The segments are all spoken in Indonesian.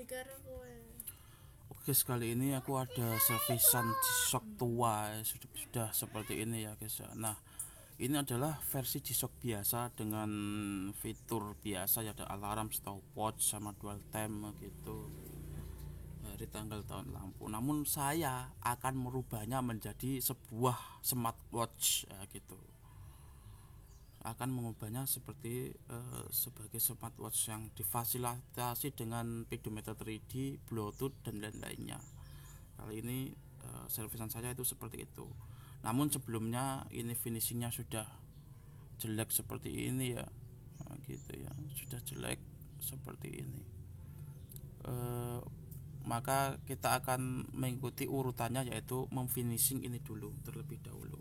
Oke, sekali ini aku ada servisan G-Shock tua, sudah seperti ini ya guys ya. Nah, ini adalah versi G-Shock biasa dengan fitur biasa ya, ada alarm, stopwatch sama dual time gitu, hari, tanggal, tahun, lampu. Namun saya akan merubahnya menjadi sebuah smartwatch ya, gitu. Akan mengubahnya seperti sebagai smartwatch yang difasilitasi dengan pedometer 3D, Bluetooth dan lain-lainnya. Kali ini servisan saya itu seperti itu. Namun sebelumnya ini finishingnya sudah jelek seperti ini ya, nah, gitu ya, sudah jelek seperti ini. Maka kita akan mengikuti urutannya, yaitu memfinishing ini dulu terlebih dahulu.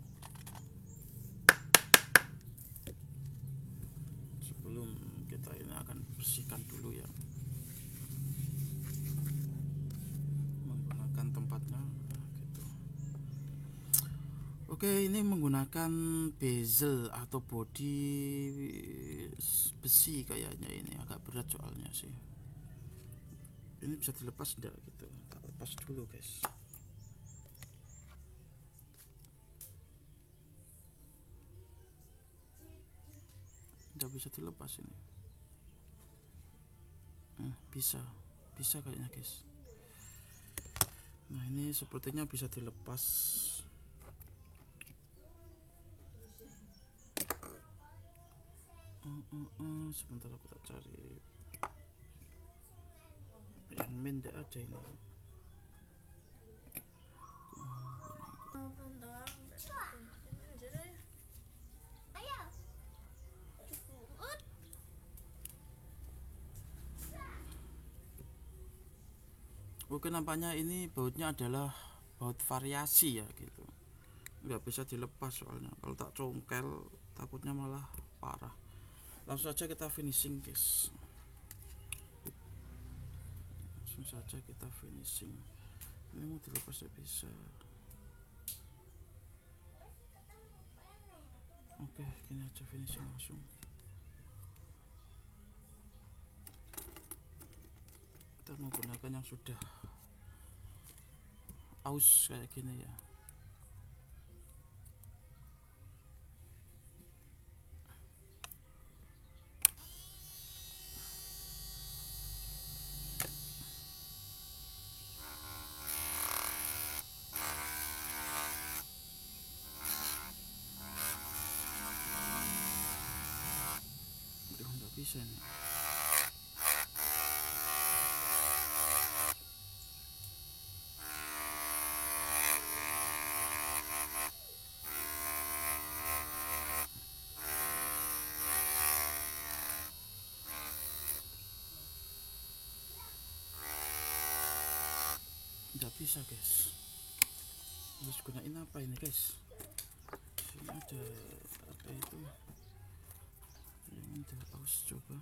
Sebelum kita ini akan bersihkan dulu ya, menggunakan tempatnya gitu. Oke, ini menggunakan bezel atau bodi besi kayaknya, ini agak berat soalnya sih. Ini bisa dilepas enggak gitu, tak lepas dulu guys. Enggak bisa dilepas ini. Bisa kayaknya guys. Nah, ini sepertinya bisa dilepas. Sebentar aku tak cari. Yang main tidak ada ini. Oke, nampaknya ini bautnya adalah baut variasi ya gitu, nggak bisa dilepas soalnya. Kalau tak congkel takutnya malah parah. Langsung saja kita finishing guys. Ini mau dilepas tidak bisa. Oke, gini aja finishing langsung. Kita menggunakan yang sudah aus kayak gini ya. Udah nggak bisa nih. Nggak bisa guys. Harus gunain apa ini guys? Ini ada apa itu? Yang ada aus, coba.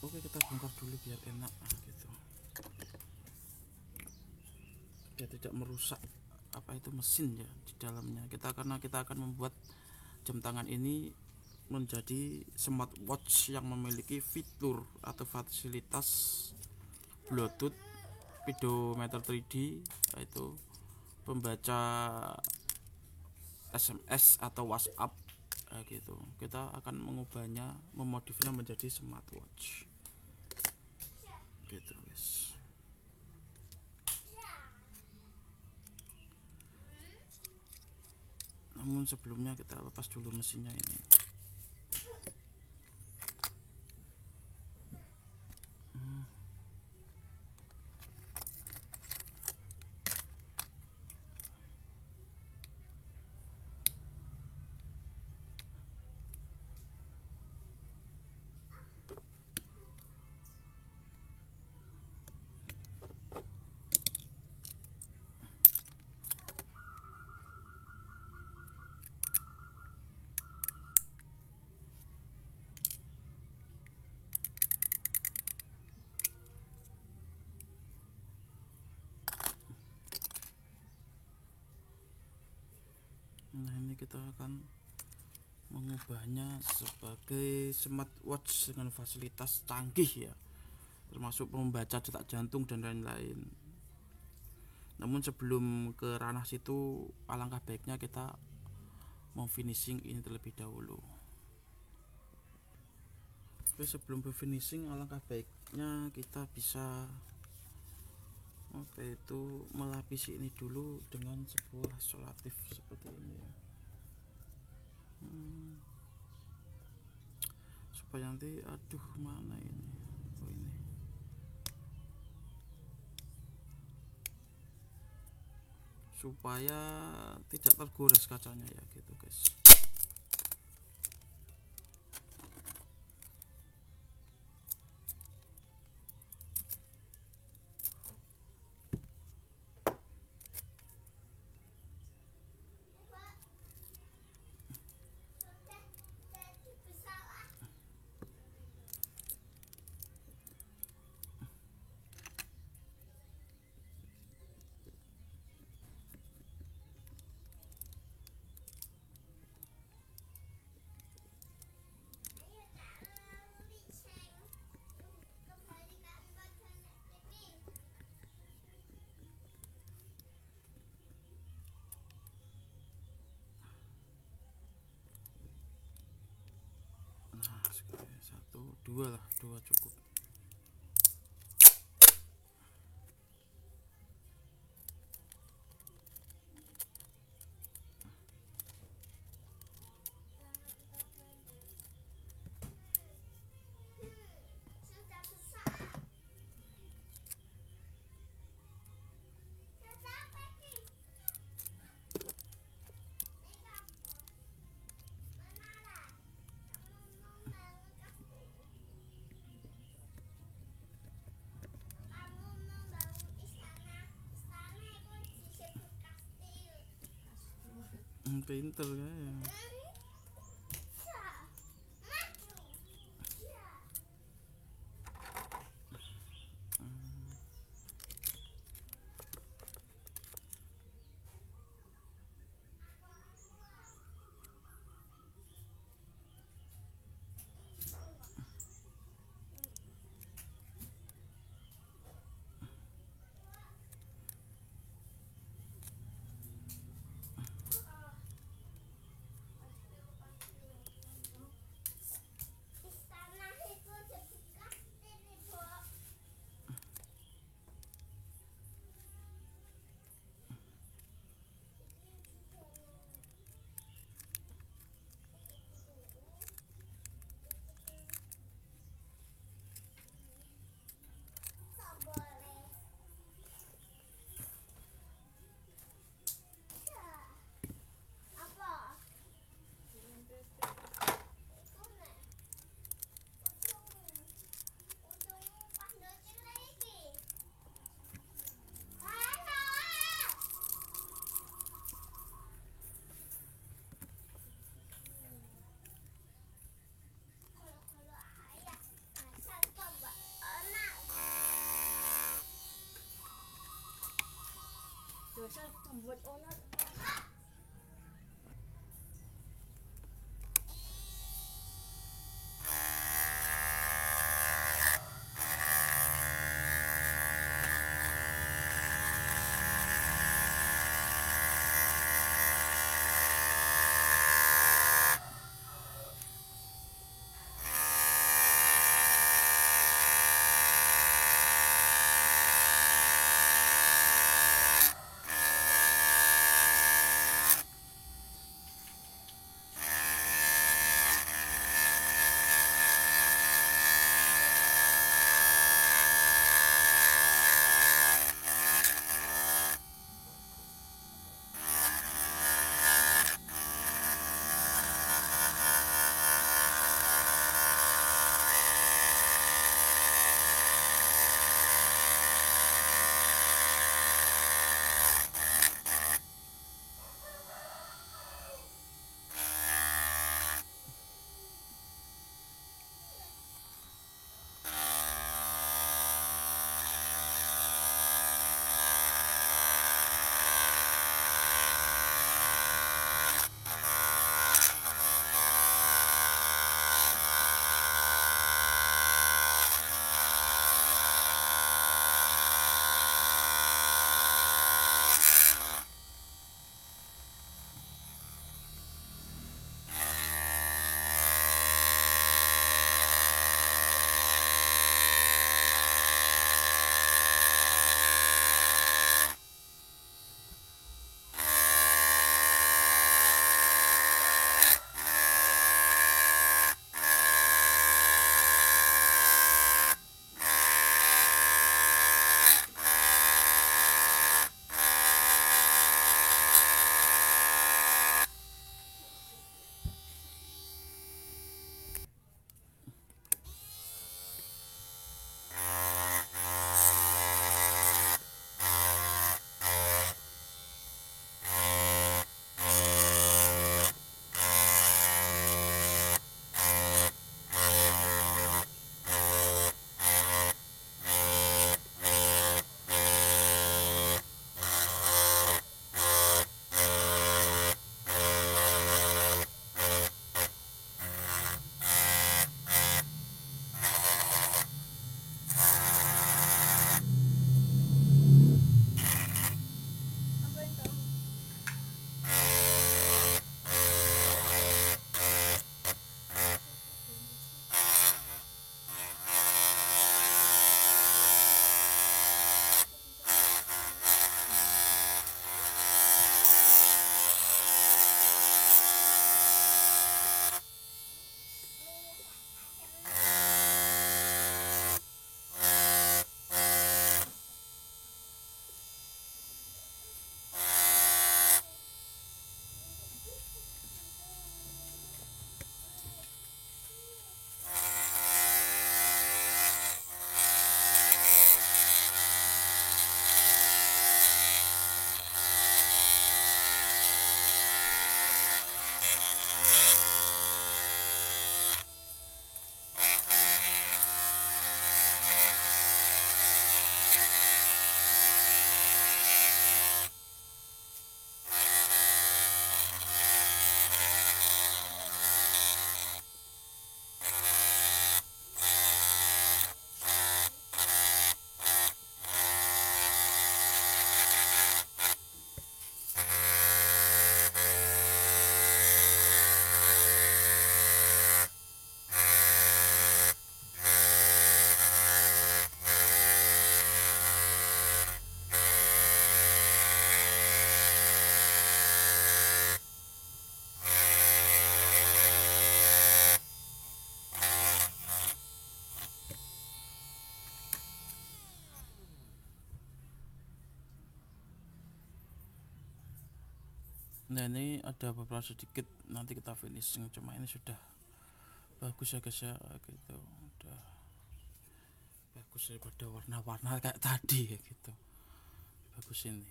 Oke, kita bongkar dulu biar enak gitu, biar tidak merusak apa itu mesin ya di dalamnya. Karena kita akan membuat jam tangan ini menjadi smartwatch yang memiliki fitur atau fasilitas Bluetooth, pedometer 3D, yaitu pembaca SMS atau WhatsApp gitu. Kita akan mengubahnya, memodifnya menjadi smartwatch gitu guys. Namun sebelumnya kita lepas dulu mesinnya ini. kita akan mengubahnya sebagai smartwatch dengan fasilitas canggih ya, termasuk membaca detak jantung dan lain-lain. Namun sebelum ke ranah situ, alangkah baiknya kita mau finishing ini terlebih dahulu. Oke, sebelum finishing alangkah baiknya kita bisa melapisi ini dulu dengan sebuah solatif seperti ini ya. Supaya nanti mana ini, ini supaya tidak tergores kacanya ya gitu guys. Dua cukup. Pinter ya. Dosa membuat olah. Nah ini ada beberapa sedikit, nanti kita finishing, cuma ini sudah bagus ya guys ya, gitu udah bagus daripada warna-warna kayak tadi ya gitu, bagus ini.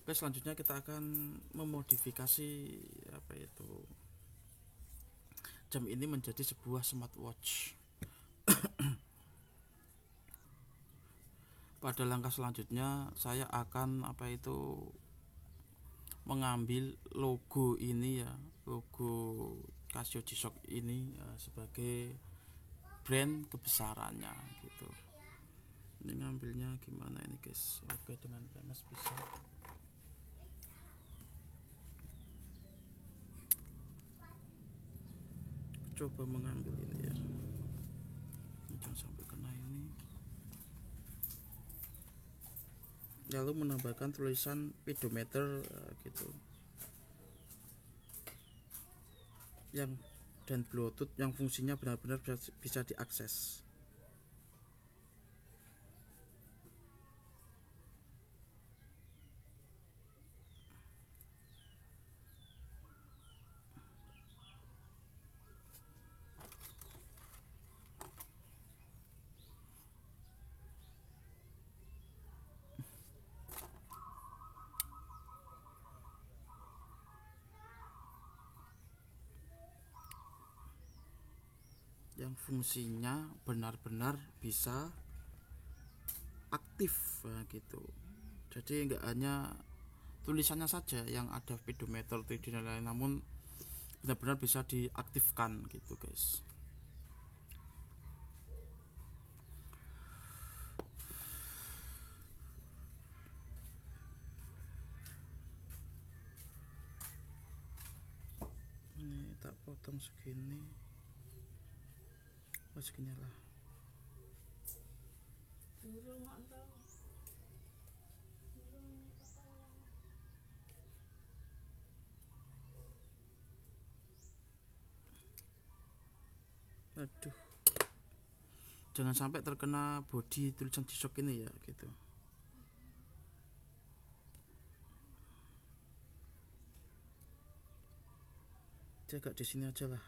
Oke, selanjutnya kita akan memodifikasi apa itu jam ini menjadi sebuah smartwatch. Pada langkah selanjutnya saya akan apa itu mengambil logo ini ya, logo Casio G-Shock ini ya, sebagai brand kebesarannya gitu. Ini ngambilnya gimana ini guys? Oke, dengan PNS bisa. Coba mengambil ini ya, jangan sampai kena ini. Lalu menambahkan tulisan pedometer gitu, yang dan Bluetooth yang fungsinya benar-benar bisa diakses. Yang fungsinya benar-benar bisa aktif gitu. Jadi nggak hanya tulisannya saja yang ada pedometer 3D dan lain, namun benar-benar bisa diaktifkan gitu guys. Ini tak potong segini, segini lah. Aduh, jangan sampai terkena body tulisan G-Shock ini ya gitu. Jaga di sini aja lah,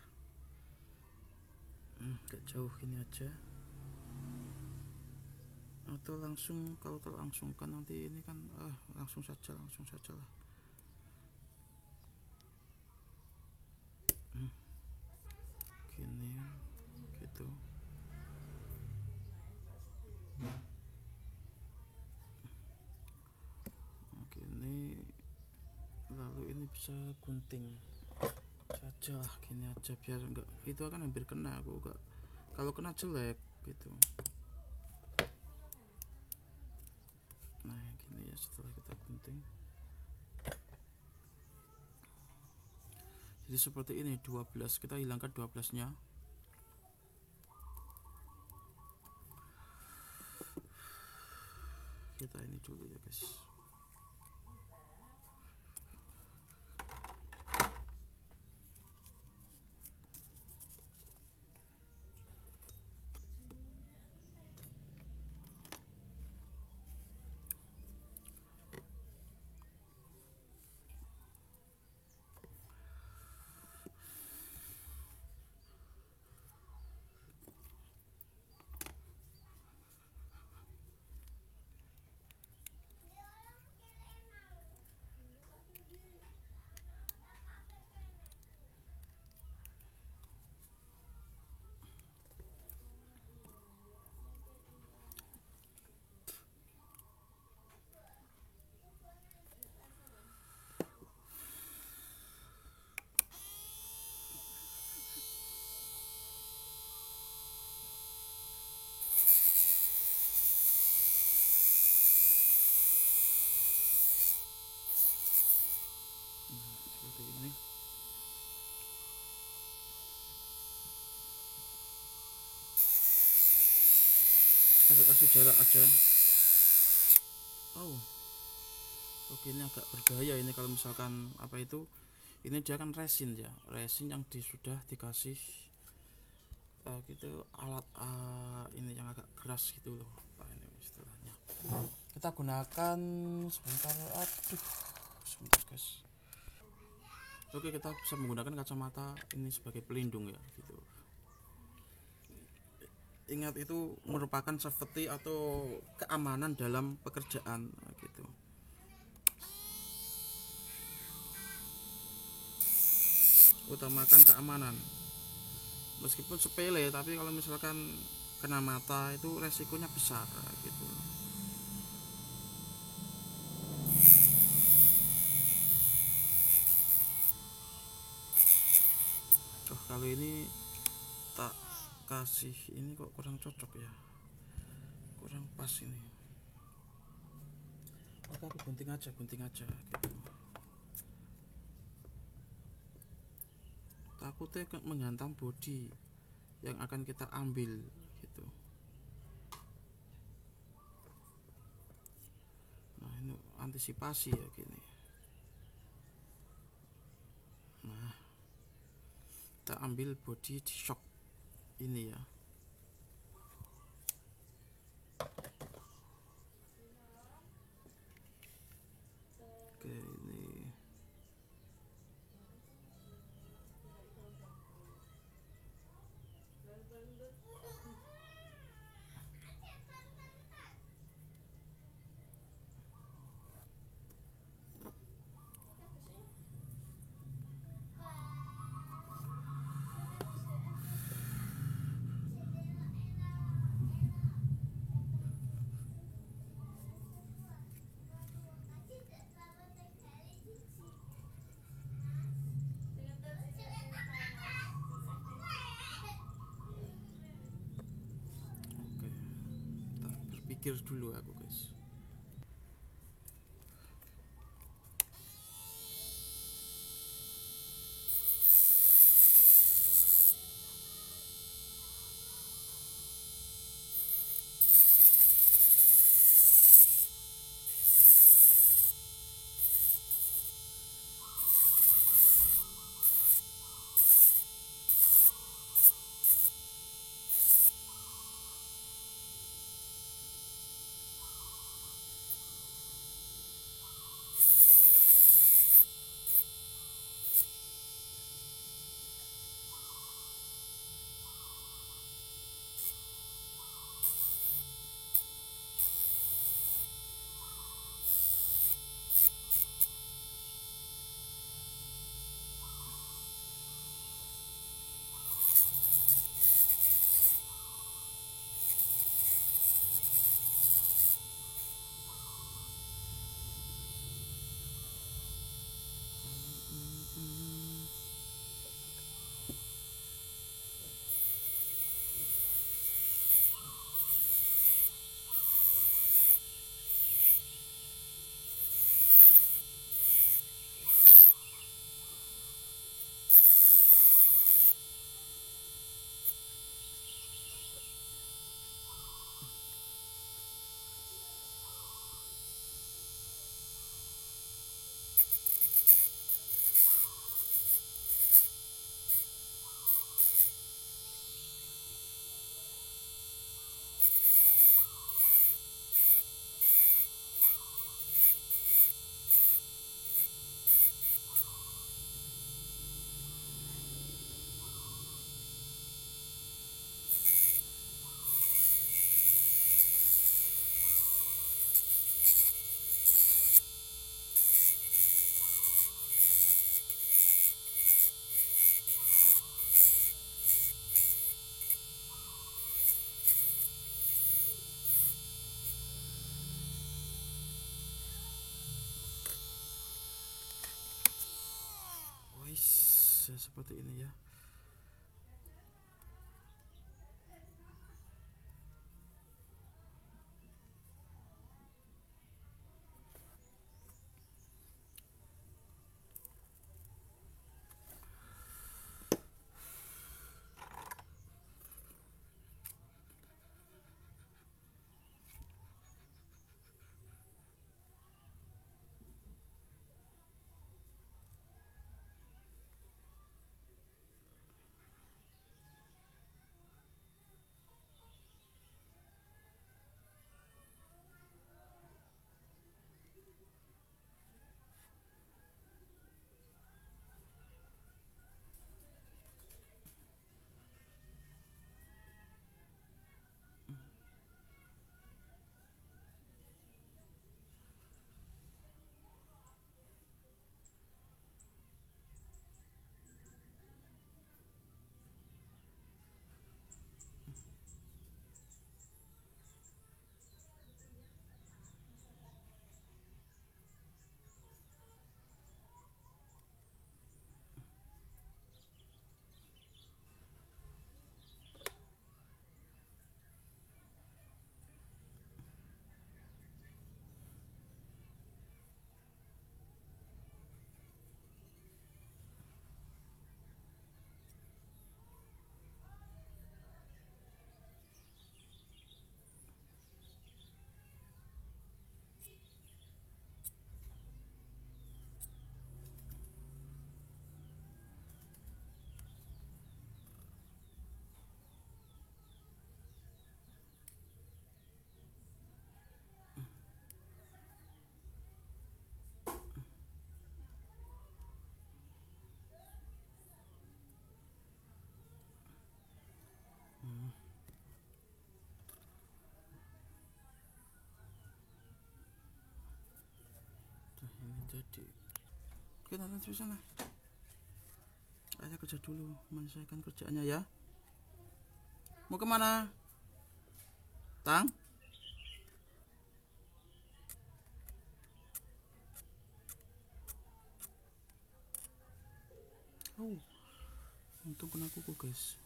gak jauh ini aja. Atau langsung, kalau terlangsungkan nanti ini kan langsung saja lah. Gini gitu. Gini, lalu ini bisa gunting saja lah, gini aja biar enggak, itu akan hampir kena, aku enggak, kalau kena jelek gitu. Nah gini ya, setelah kita gunting jadi seperti ini. 12, kita hilangkan 12 nya. Kita ini dulu ya guys. Seperti ini. Agak kasih jarak aja. Oh, oke, ini agak berbahaya ini kalau misalkan apa itu, ini dia kan resin ya, resin yang sudah dikasih gitu alat ini yang agak keras gitu loh, apa ini istilahnya. Kita gunakan sebentar, aduh sebentar guys, Oke, kita bisa menggunakan kacamata ini sebagai pelindung ya gitu. Ingat, itu merupakan safety atau keamanan dalam pekerjaan gitu. Utamakan keamanan. Meskipun sepele, tapi kalau misalkan kena mata itu resikonya besar gitu. Oh, kali ini tak kasih ini kok kurang cocok ya, kurang pas ini. Oke, aku gunting aja gitu. Takutnya menghantam bodi yang akan kita ambil gitu. Nah, ini antisipasi ya gini. Nah, kita ambil bodi di shock ini ya. Oke, ini oke. Tak berpikir dulu aku, guys. Wis, ya seperti ini ya. jadi kita lanjut sana. Ayah kerja dulu, menyelesaikan kerjaannya ya. Mau kemana, Tang? Oh, untung kena kuku guys.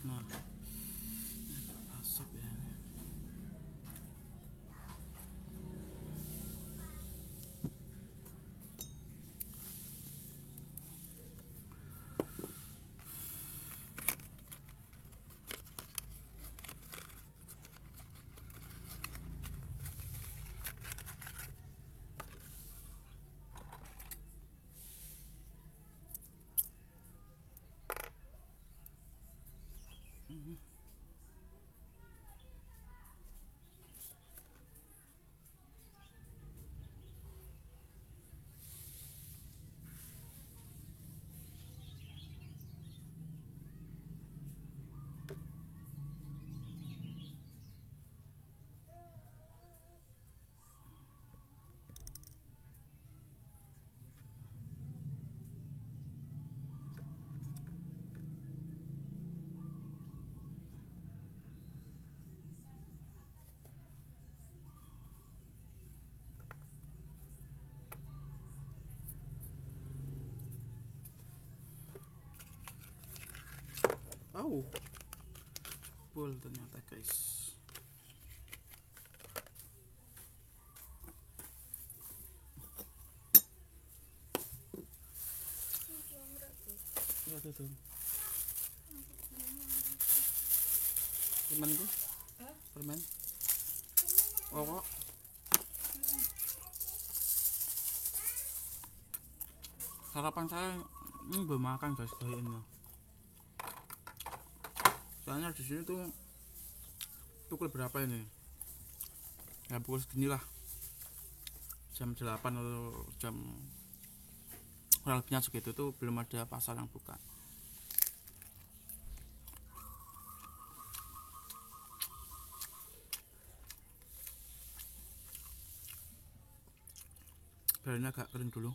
Nah, asap ya. Oh, full ternyata guys. Ya tuh. Permen itu? Permen? Oh kok? Sarapan saya ini belum makan guys kayaknya. Soalnya di sini tuh pukul berapa ini? Ya pukul segini lah. Jam 8 atau jam kurang lebihnya segitu tuh belum ada pasar yang buka. Biarnya agak kering dulu.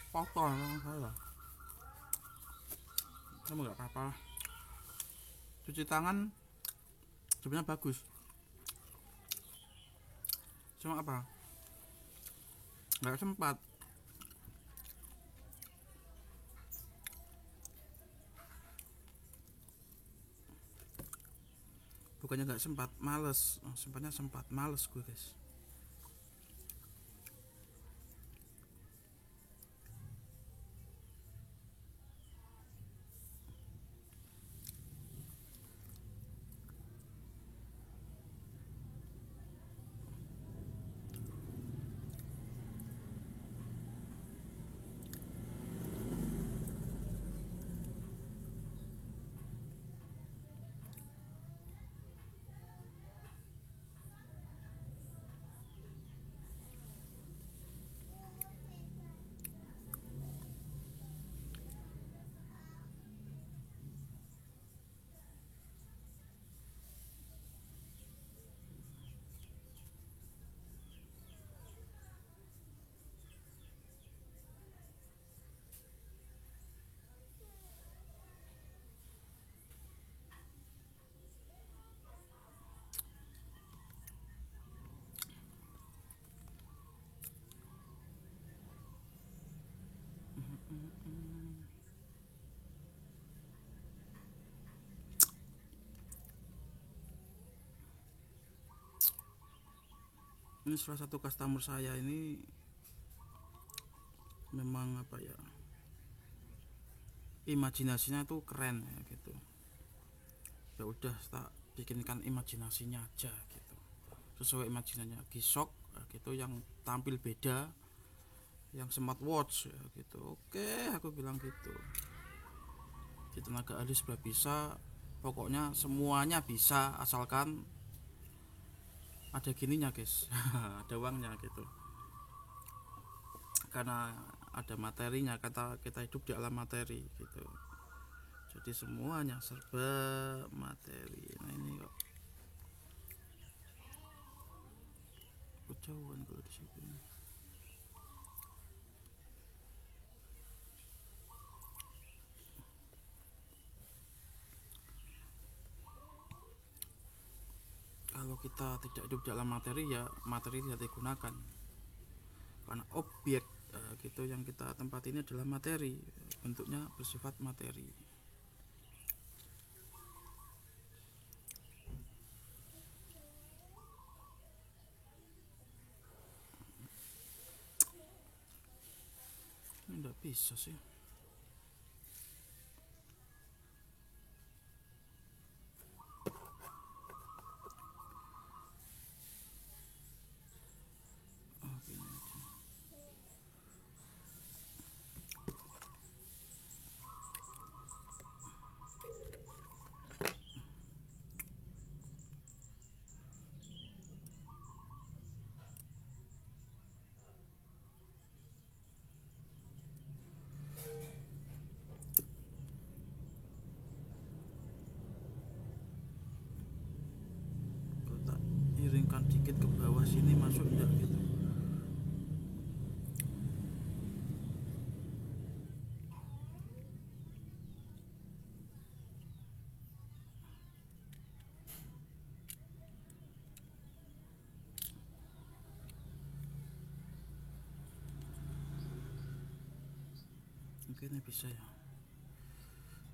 Kotor saya. Kamu nggak apa-apa. Cuci tangan sebenarnya bagus. Cuma apa? Nggak sempat. Bukannya nggak sempat, males. Sempatnya sempat, males gue guys. Ini salah satu customer saya ini memang apa ya, imajinasinya tuh keren ya gitu. Ya udah tak bikinkan imajinasinya aja gitu, sesuai imajinasinya. G-Shock gitu yang tampil beda, yang smartwatch ya gitu. Oke, aku bilang gitu. Di tenaga ahli sudah bisa, pokoknya semuanya bisa asalkan ada gininya guys. Ada uangnya gitu, karena ada materinya, kata kita hidup di alam materi gitu, jadi semuanya serba materi. Nah ini kok kejauhan kalau di situ. Kalau kita tidak hidup di alam materi, ya materi tidak digunakan, karena objek gitu yang kita tempat ini adalah materi, bentuknya bersifat materi. Ini enggak bisa sih. Kalau tak iringkan dikit ke bawah sini masuk enggak gitu. Mungkin ini bisa ya,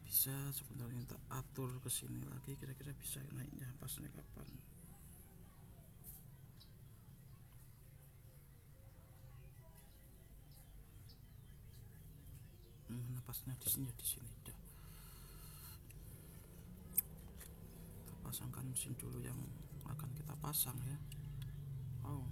bisa sebenarnya tak atur ke sini lagi, kira-kira bisa naiknya pas naik kapan. Napasnya di sini, di sini udah. Kita pasangkan mesin dulu yang akan kita pasang ya. Oh,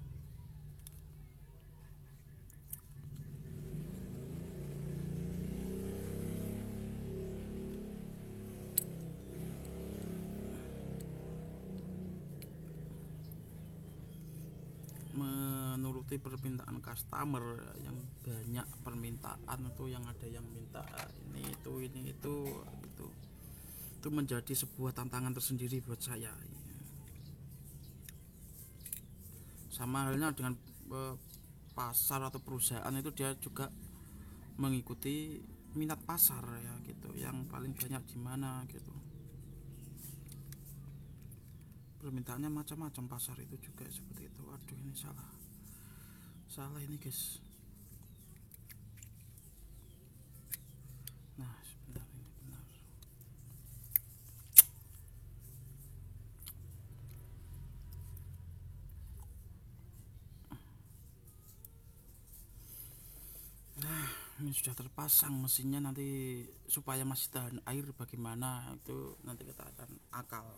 menuruti permintaan customer yang banyak permintaan itu, yang ada yang minta ini itu gitu. Itu menjadi sebuah tantangan tersendiri buat saya. Sama halnya dengan pasar atau perusahaan, itu dia juga mengikuti minat pasar ya gitu, yang paling banyak di mana gitu. Permintaannya macam-macam, pasar itu juga seperti itu. Aduh, ini salah ini guys. Nah sebentar, ini benar. Nah ini sudah terpasang mesinnya, nanti supaya masih tahan air bagaimana itu nanti kita akan akal.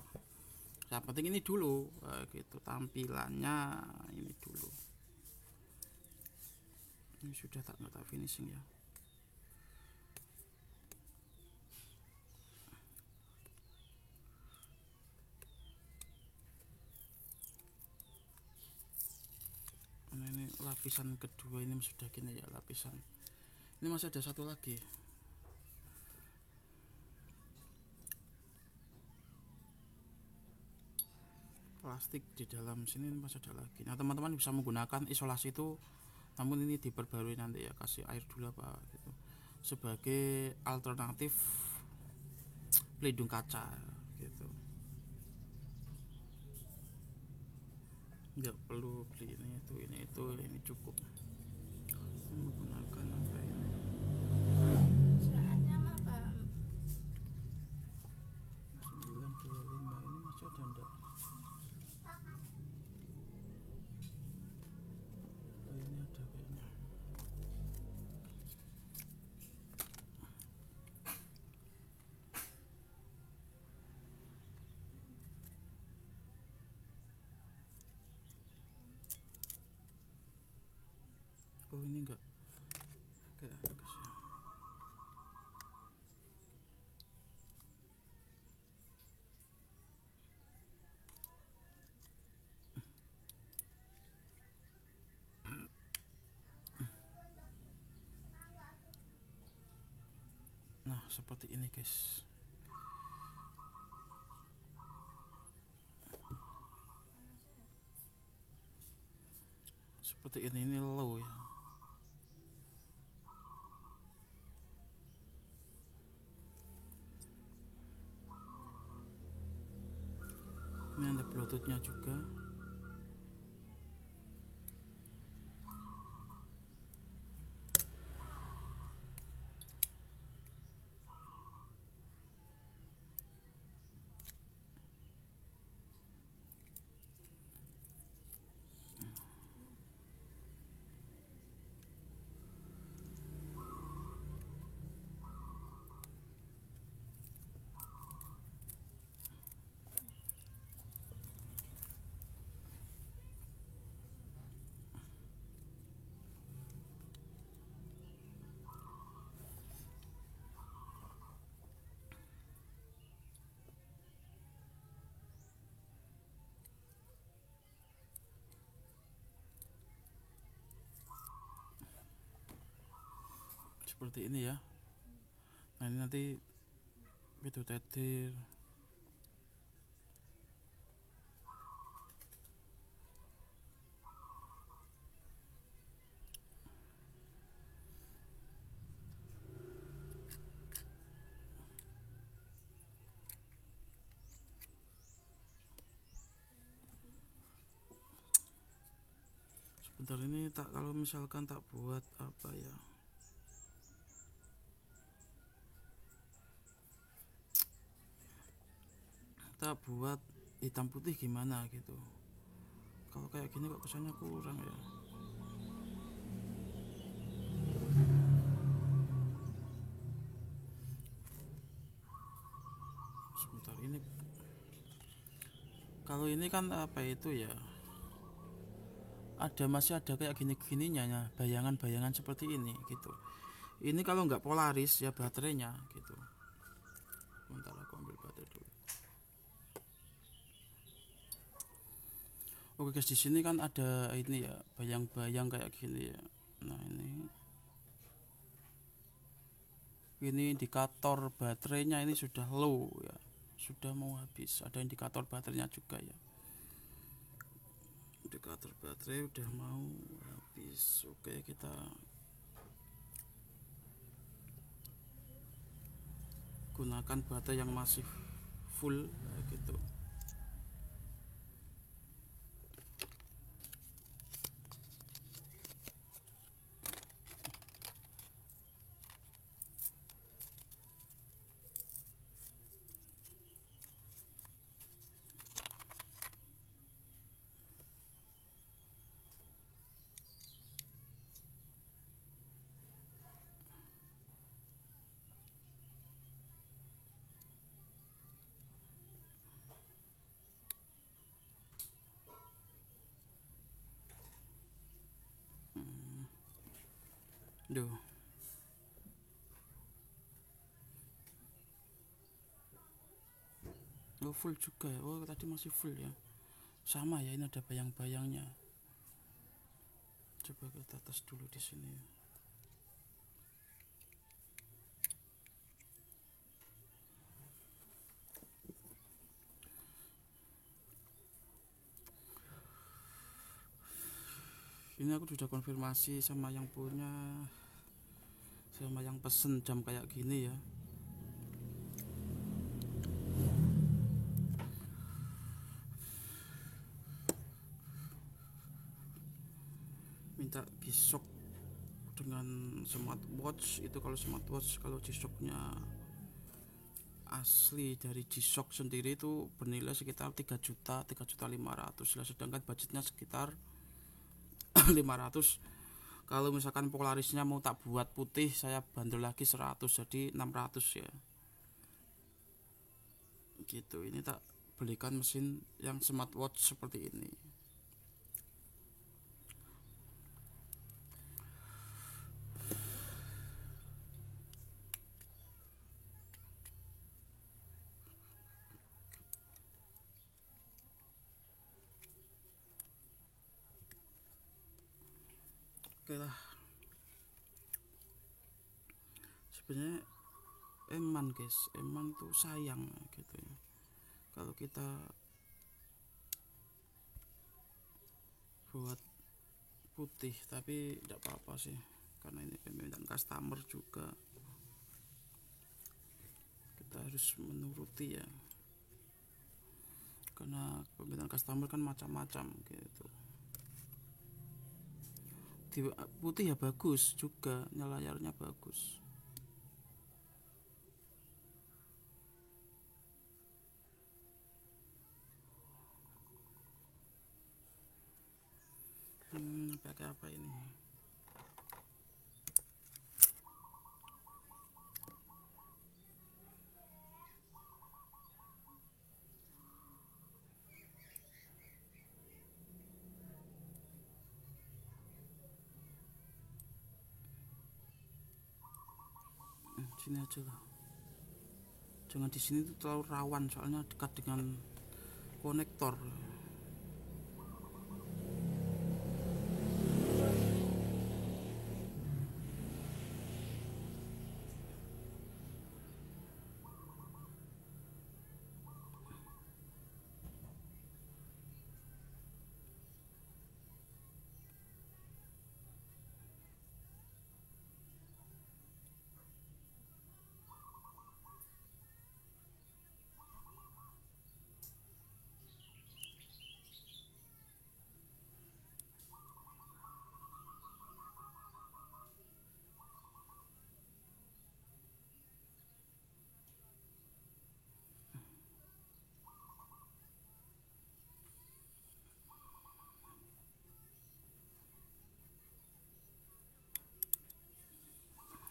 Yang penting ini dulu gitu, tampilannya ini dulu. Ini sudah tak finishing ya. Nah, ini lapisan kedua ini sudah gini ya, lapisan ini masih ada satu lagi. Plastik di dalam sini masih ada lagi. Nah teman-teman bisa menggunakan isolasi itu, namun ini diperbarui nanti ya, kasih air dulu apa gitu, sebagai alternatif pelindung kaca gitu. Nggak perlu beli ini cukup menggunakan apa ini. Saatnya apa? 925 ini masih ada enggak? kok ini enggak kayak guys ya. Nah seperti ini guys. Seperti ini low ya. Ini ada bluetoothnya juga. Seperti ini ya. Nah ini nanti video tetir. Sebentar ini tak, kalau misalkan tak buat apa ya, tak buat hitam putih gimana gitu. Kalau kayak gini kok kesannya kurang ya. Sebentar ini, kalau ini kan apa itu ya, masih ada kayak gini-gininya ya, bayangan-bayangan seperti ini gitu. Ini kalau nggak polaris ya baterainya gitu. Bentar aku ambil baterai dulu. Oke guys, di sini kan ada ini ya, bayang-bayang kayak gini ya. Nah ini indikator baterainya ini sudah low ya, sudah mau habis. Ada indikator baterainya juga ya. Indikator baterai udah mau habis. Oke, kita gunakan baterai yang masih full gitu. Duh. Oh, full juga ya. Oh, tadi masih full ya. Sama ya, ini ada bayang-bayangnya. Coba kita tes dulu di sini. Ini aku sudah konfirmasi sama yang punya, sama yang pesen jam kayak gini ya. Minta G-Shock dengan smartwatch. Itu kalau smartwatch, kalau G-Shocknya asli dari G-Shock sendiri itu bernilai sekitar 3 juta 3.500.000 lah, sedangkan budgetnya sekitar 500. Kalau misalkan polarisnya mau tak buat putih, saya bandel lagi 100, jadi 600 ya gitu. Ini tak belikan mesin yang smartwatch seperti ini. Oke lah, sebenarnya eman guys, eman tuh sayang gitu ya kalau kita buat putih, tapi tidak apa-apa sih karena ini permintaan customer juga, kita harus menuruti ya, karena permintaan customer kan macam-macam gitu. Di putih ya bagus juga, layarnya bagus. Pakai apa ini? Sini aja lah, jangan di sini tuh terlalu rawan soalnya dekat dengan konektor.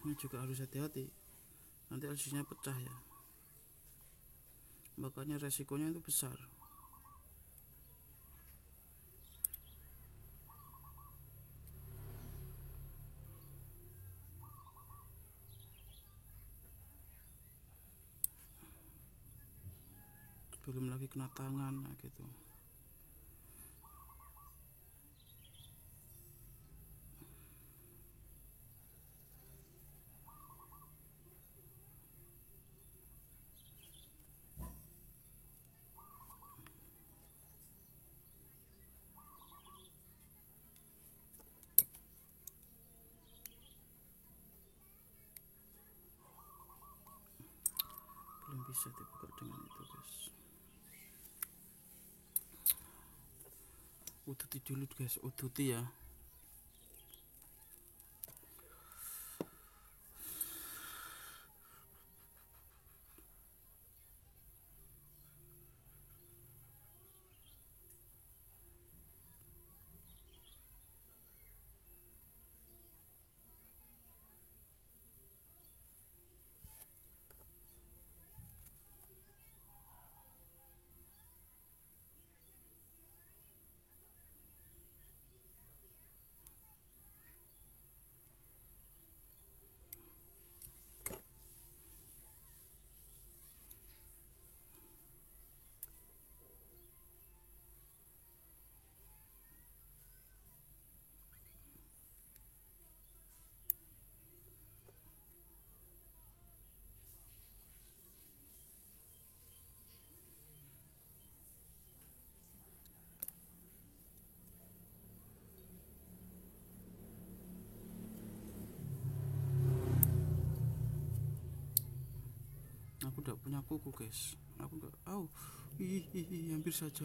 Ini juga harus hati-hati, nanti LCD-nya pecah ya, makanya resikonya itu besar. Belum lagi kena tangan gitu. Belum bisa dibuka dengan itu guys. Uduti dulu guys, uduti ya. Aku udah punya kuku guys, aku nggak, hampir saja,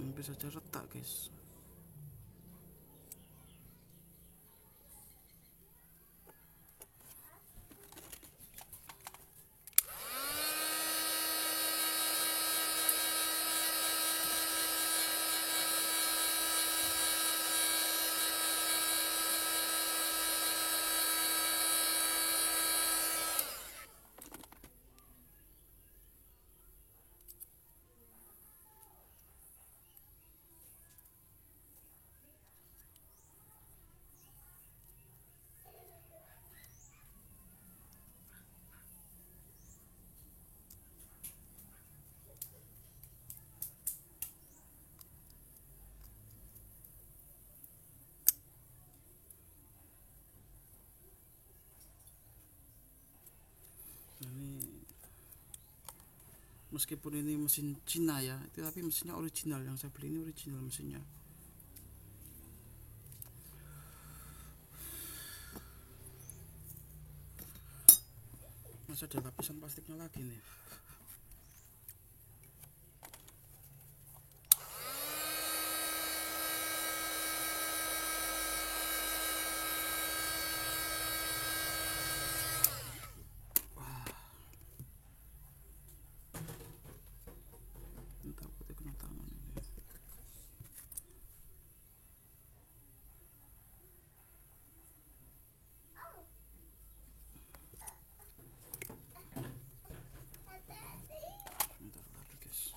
hampir saja retak guys. meskipun ini mesin Cina ya, tapi mesinnya original, yang saya beli ini original mesinnya. Masih ada lapisan plastiknya lagi nih. Takutnya kena tangan ini. Bentar lagi guys.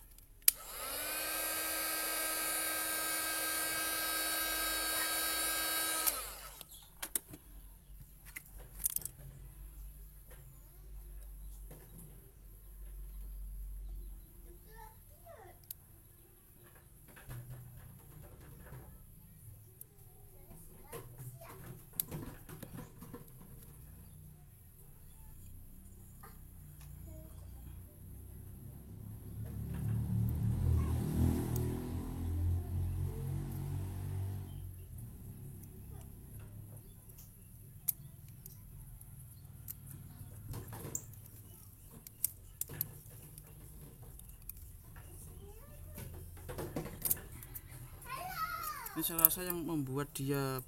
Ini saya rasa yang membuat dia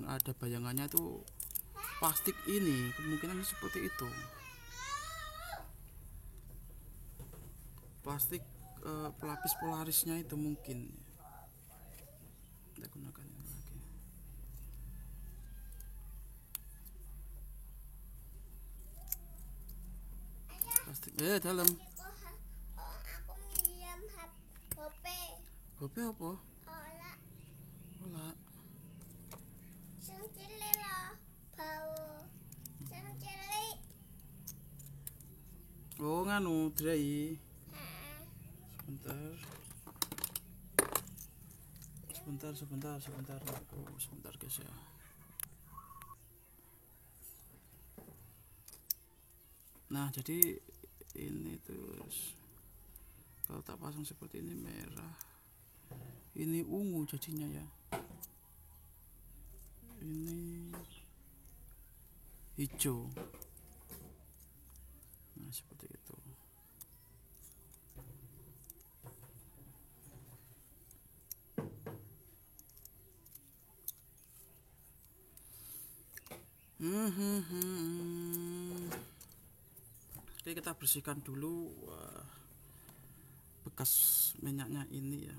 ada bayangannya itu plastik ini, kemungkinan seperti itu. Plastik pelapis polarisnya itu mungkin. Kita gunakan ini lagi. Plastik dalam. Kopi apa? Ola. Oh nganu Drai. Sebentar. Oh, sebentar guys ya. Nah, jadi ini terus kalau tak pasang seperti ini merah. Ini ungu jadinya ya. Ini hijau. Nah, seperti itu. Oke, kita bersihkan dulu bekas minyaknya ini ya.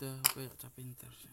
Sudah kayak cap pintar sih.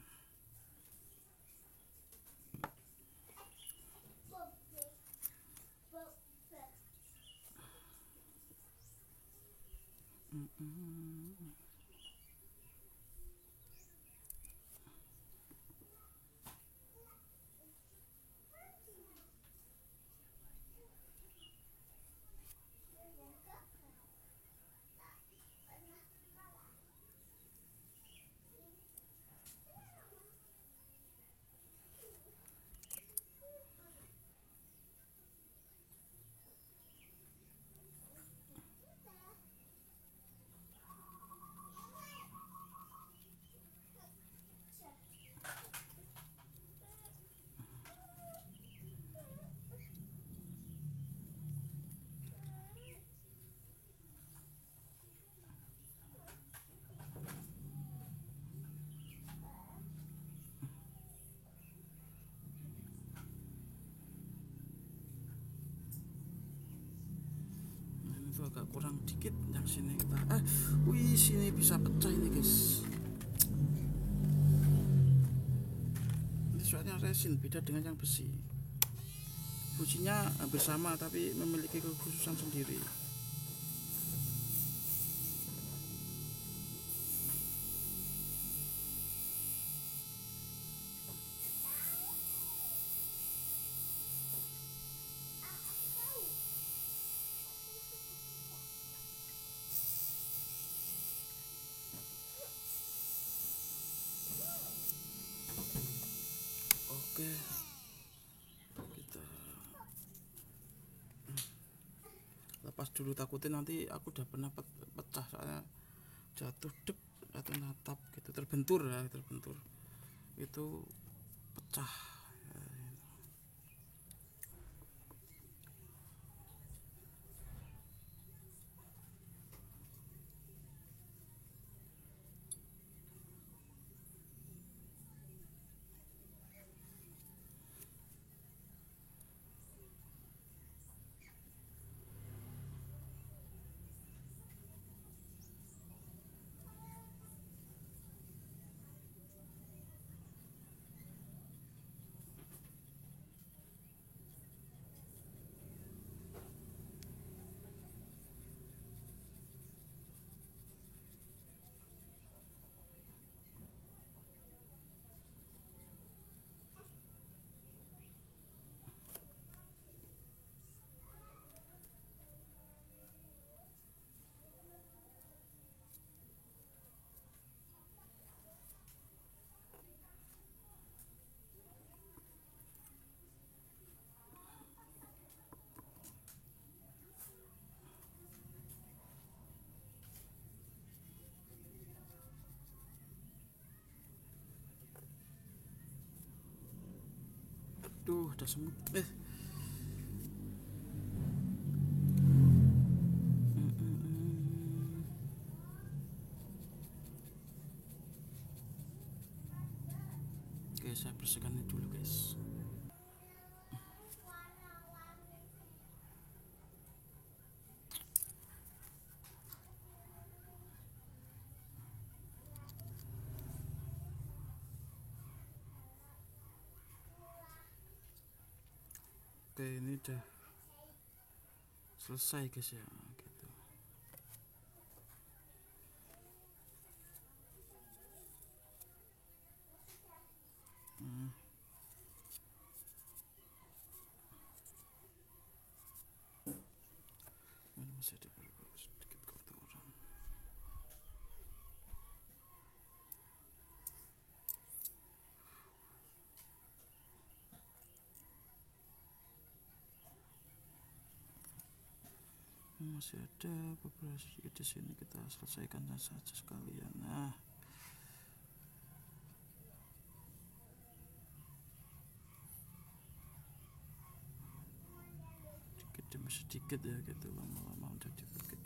itu agak kurang dikit, yang sini kita wih, sini bisa pecah ini guys. Ini soalnya resin, beda dengan yang besi. Fungsinya hampir sama tapi memiliki kekhususan sendiri. Oke, kita lepas dulu, takutnya nanti aku udah pernah pecah, soalnya jatuh dek atau natap gitu, terbentur ya, terbentur itu pecah. Aduh, ada semut. Oke, saya bersihkan ini dulu guys. Oke, ini udah selesai guys ya, gitu. Masih ada sedikit kotoran. Masih ada beberapa sedikit di sini, kita selesaikan saja sekalian. Nah, sedikit demi sedikit ya, gitu, lama-lama udah dikit.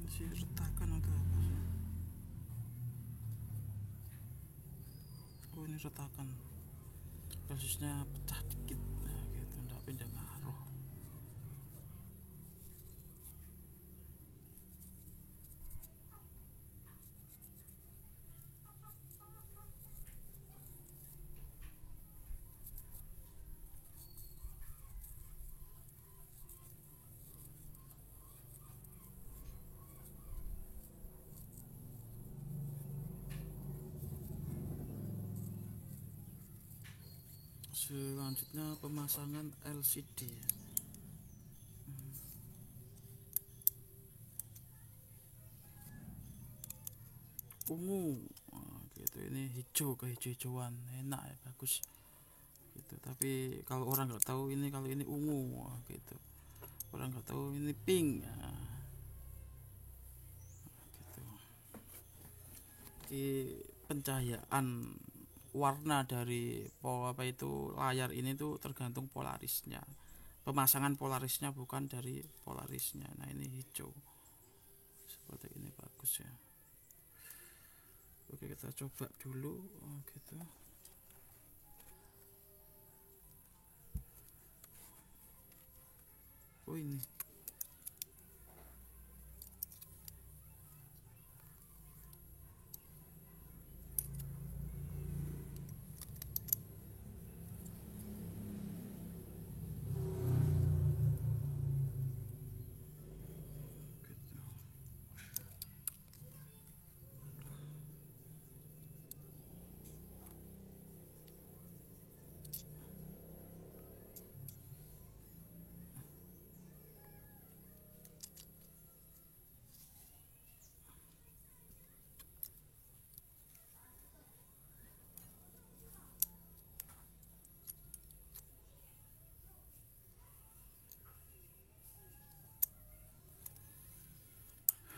Masih retakan atau apa sih? Oh, ini retakan, kasusnya pecah dikit, nah gitu, nggak pindah ngaruh. Selanjutnya pemasangan LCD. Ungu, oh, gitu, ini hijau, kehijau-hijauan, enak ya, bagus gitu. Tapi kalau orang nggak tahu ini, kalau ini ungu, oh, gitu, orang nggak tahu ini pink, nah, gitu. Jadi pencahayaan warna dari apa itu layar ini tuh tergantung polarisnya, pemasangan polarisnya bukan dari polarisnya. Nah ini hijau seperti ini bagus ya. Oke kita coba dulu. Oh, gitu. Oh ini gitu.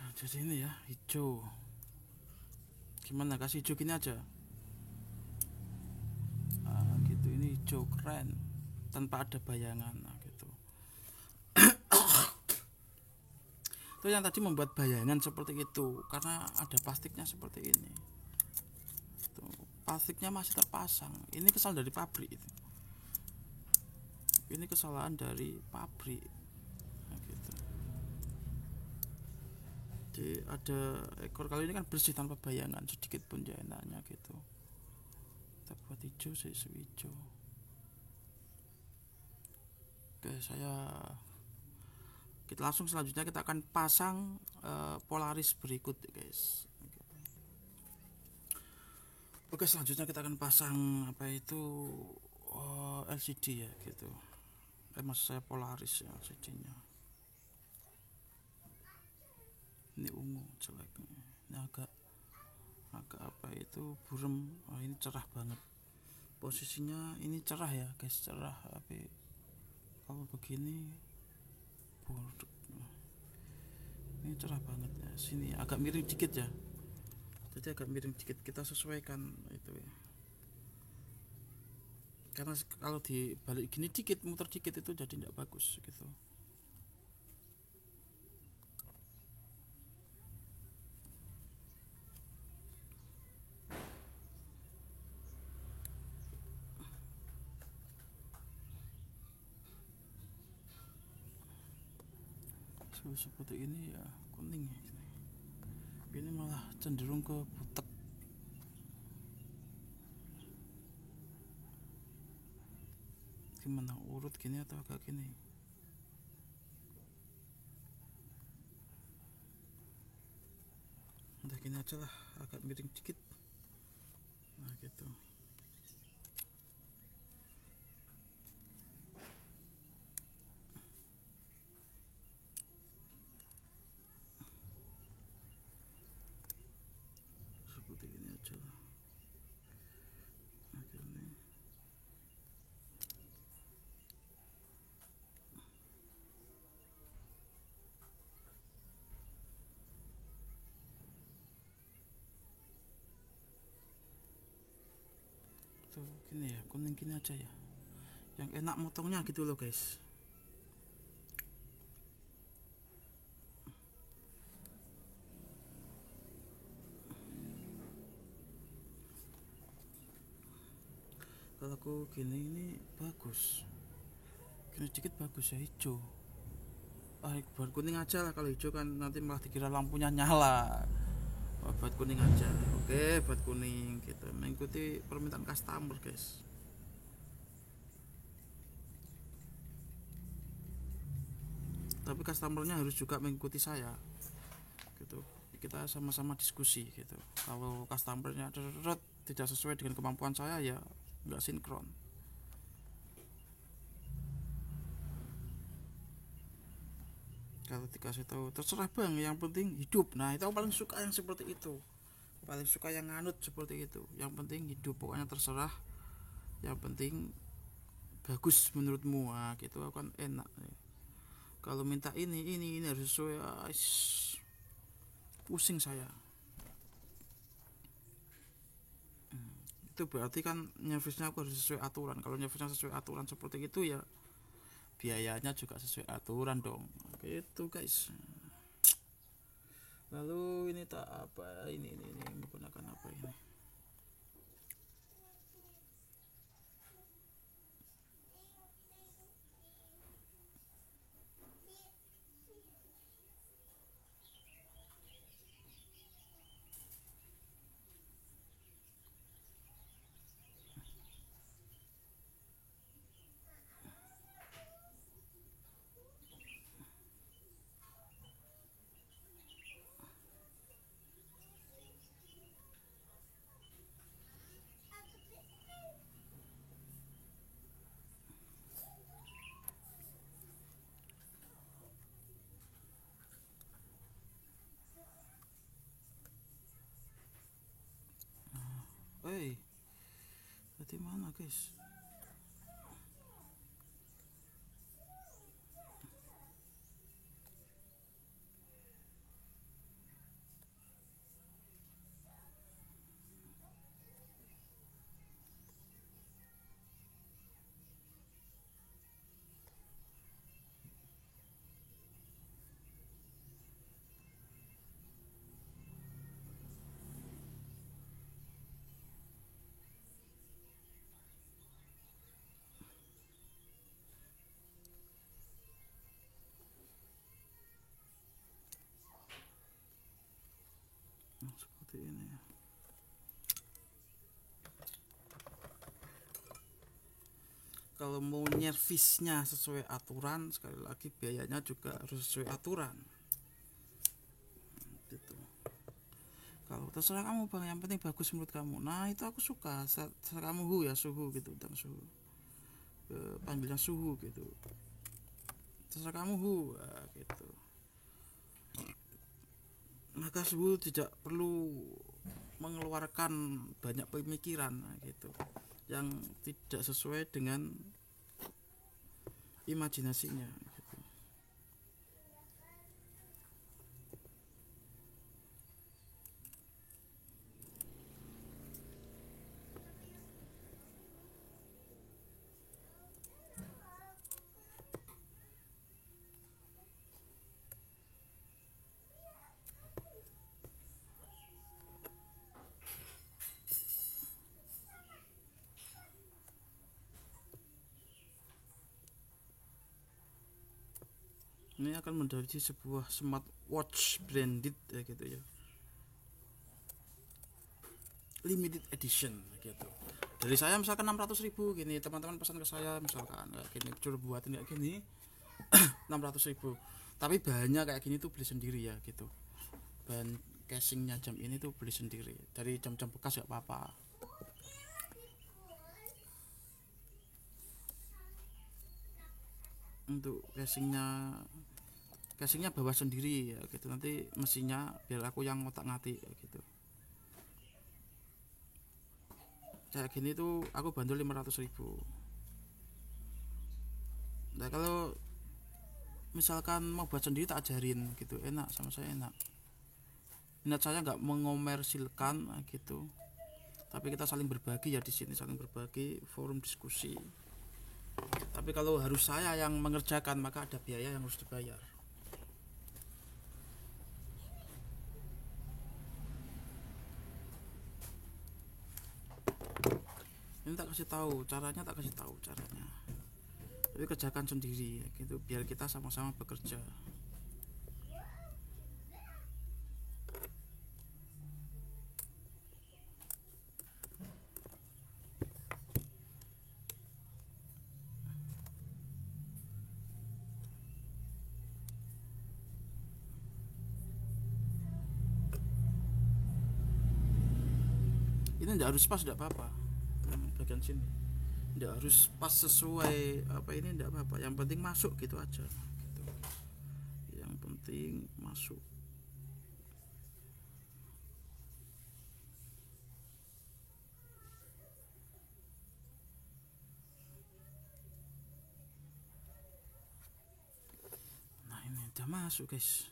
Nah, jadi ini ya hijau. Gimana kasih hijau gini aja? Nah, gitu ini hijau keren tanpa ada bayangan. Nah, gitu. Itu yang tadi membuat bayangan seperti itu karena ada plastiknya seperti ini. Tuh, plastiknya masih terpasang. Ini kesalahan dari pabrik itu. Ini kesalahan dari pabrik. Nah, gitu. Jadi ada ekor kali ini kan bersih tanpa bayangan sedikit pun ya enaknya gitu. Kita buat hijau sih hijau. Oke kita langsung selanjutnya kita akan pasang polaris berikut guys. Oke selanjutnya kita akan pasang apa itu LCD ya gitu. Maksud saya polaris ya LCD-nya. Ini ungu jelek. Ini agak apa itu burem. Oh, ini cerah banget. Posisinya ini cerah ya guys, cerah tapi kalau begini buruk. Ini cerah banget ya. Sini agak miring dikit ya. Jadi agak miring dikit kita sesuaikan itu ya. Karena kalau dibalik gini dikit, muter dikit itu jadi tidak bagus gitu. Seperti ini ya kuning. Ini malah cenderung ke butek. Gimana urut gini atau agak gini? Udah gini aja lah, agak miring dikit. Nah gitu. Seperti ini aja lah. Nah, gini. Tuh gini ya, kuning gini aja ya. Yang enak motongnya gitu loh guys. Kalau aku gini ini bagus. Gini sedikit bagus ya hijau. Buat kuning aja lah, kalau hijau kan nanti malah dikira lampunya nyala. Buat kuning aja. Oke buat kuning gitu, mengikuti permintaan customer guys. Tapi customernya harus juga mengikuti saya gitu, kita sama-sama diskusi gitu. Kalau customernya tidak sesuai dengan kemampuan saya ya nggak sinkron. Kalau dikasih tahu terserah bang, yang penting hidup. Nah itu aku paling suka yang seperti itu, paling suka yang nganut seperti itu. Yang penting hidup, pokoknya terserah, yang penting bagus menurutmu. Nah gitu kan enak. Kalau minta ini harus sesuai, pusing saya. Itu berarti kan nyervisnya aku harus sesuai aturan. Kalau nyervisnya sesuai aturan seperti itu ya biayanya juga sesuai aturan dong. Gitu guys. Lalu ini tak apa ini menggunakan apa ini? Hei, tadi mana guys? Seperti ini ya. Kalau mau nyervisnya sesuai aturan, sekali lagi biayanya juga harus sesuai aturan. Gitu. Kalau terserah kamu bang, yang penting bagus menurut kamu. Nah itu aku suka. Terserah kamu ya suhu gitu dan suhu. Panggilnya suhu gitu. Terserah kamu nah, gitu. Maka suhu tidak perlu mengeluarkan banyak pemikiran gitu yang tidak sesuai dengan imajinasinya gitu. Ini akan menjadi sebuah smartwatch branded ya gitu ya, limited edition gitu. Dari saya misalkan 600.000 gini, teman-teman pesan ke saya misalkan kayak gini, suruh buatin kayak gini 600.000. Tapi bahannya kayak gini tuh beli sendiri ya gitu. Bahan casingnya jam ini tuh beli sendiri dari jam-jam bekas gak apa-apa. Untuk casingnya bawa sendiri ya gitu, nanti mesinnya biar aku yang ngotak-ngatik ya gitu. Kayak gini tuh aku bandul 500.000. Nah kalau misalkan mau buat sendiri tak ajarin gitu, enak, sama saya enak. Minat saya nggak mengomersilkan gitu, tapi kita saling berbagi ya, di sini saling berbagi, forum diskusi. Tapi kalau harus saya yang mengerjakan maka ada biaya yang harus dibayar. Ini tak kasih tahu caranya, tapi kerjakan sendiri gitu biar kita sama-sama bekerja. Ini tidak harus pas, tidak apa-apa. Bagian sini tidak harus pas sesuai apa ini, tidak apa-apa, yang penting masuk gitu aja gitu. Yang penting masuk. Nah ini udah masuk guys.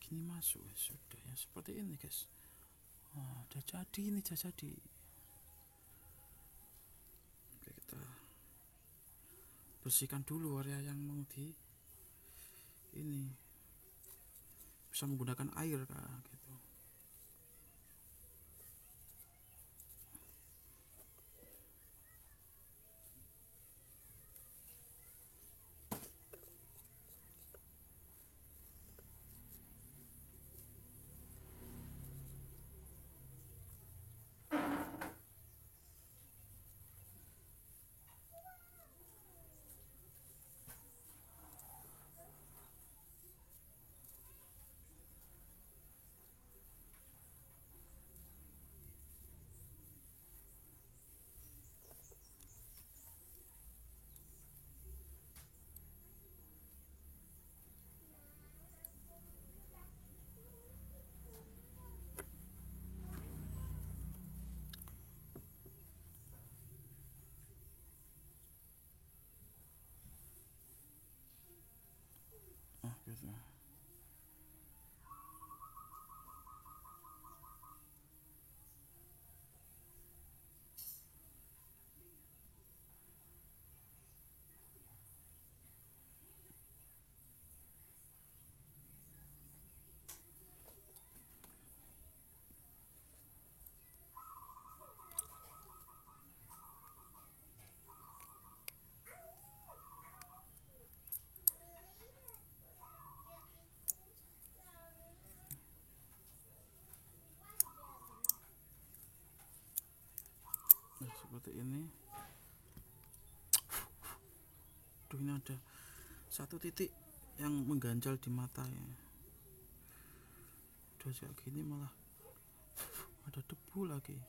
ini masuk sudah ya, seperti ini guys. Nah, udah jadi, ini udah jadi. Oke, kita bersihkan dulu area yang mau di ini, bisa menggunakan air kak gitu. Gitu. Nah, seperti ini. Duh, ini ada satu titik yang mengganjal di mata ya. Udah kayak gini malah ada debu lagi.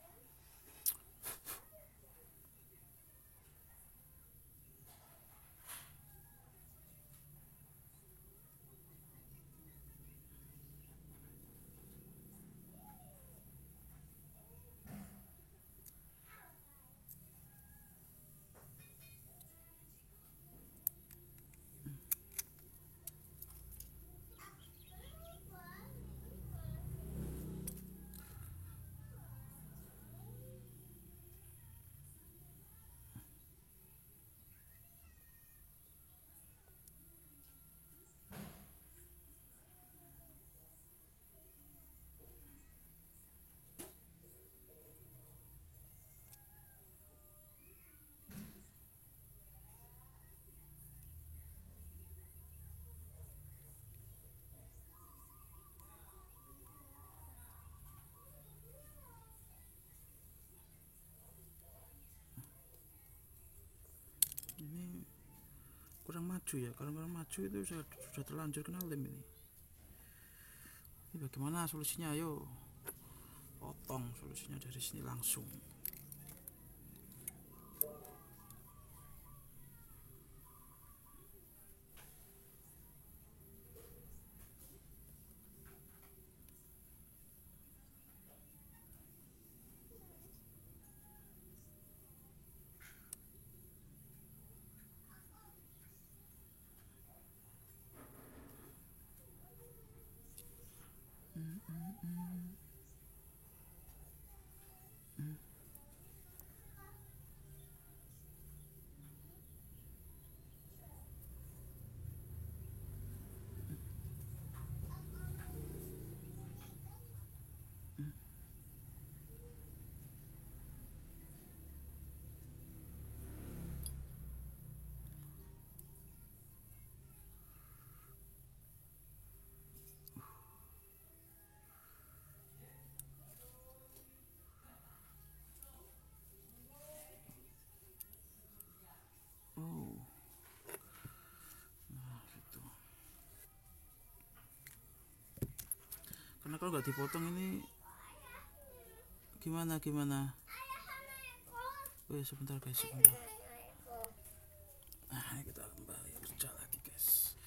Ini kurang maju ya, kalau kurang maju itu sudah terlanjur kena lem ini. Ini bagaimana solusinya? Ayo potong solusinya dari sini langsung. Oh, nah gitu. Karena kalau nggak dipotong ini gimana? Oh ya, sebentar guys, sebentar. Nah, ini kita kembali kerja lagi guys.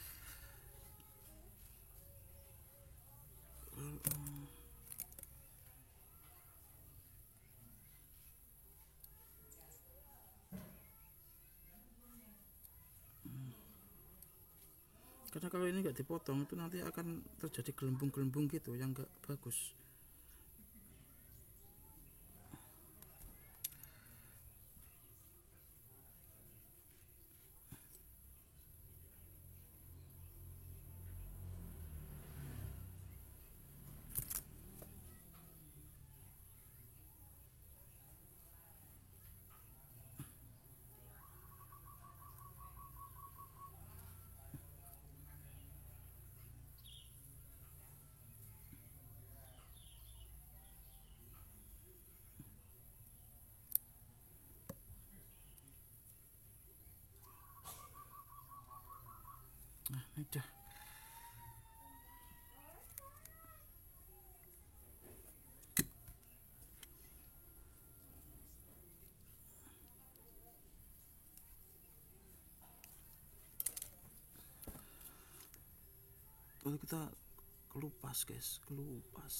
Karena kalau ini nggak dipotong itu nanti akan terjadi gelembung-gelembung gitu yang nggak bagus. Nah, ini udah. Lalu kita kelupas guys, kelupas.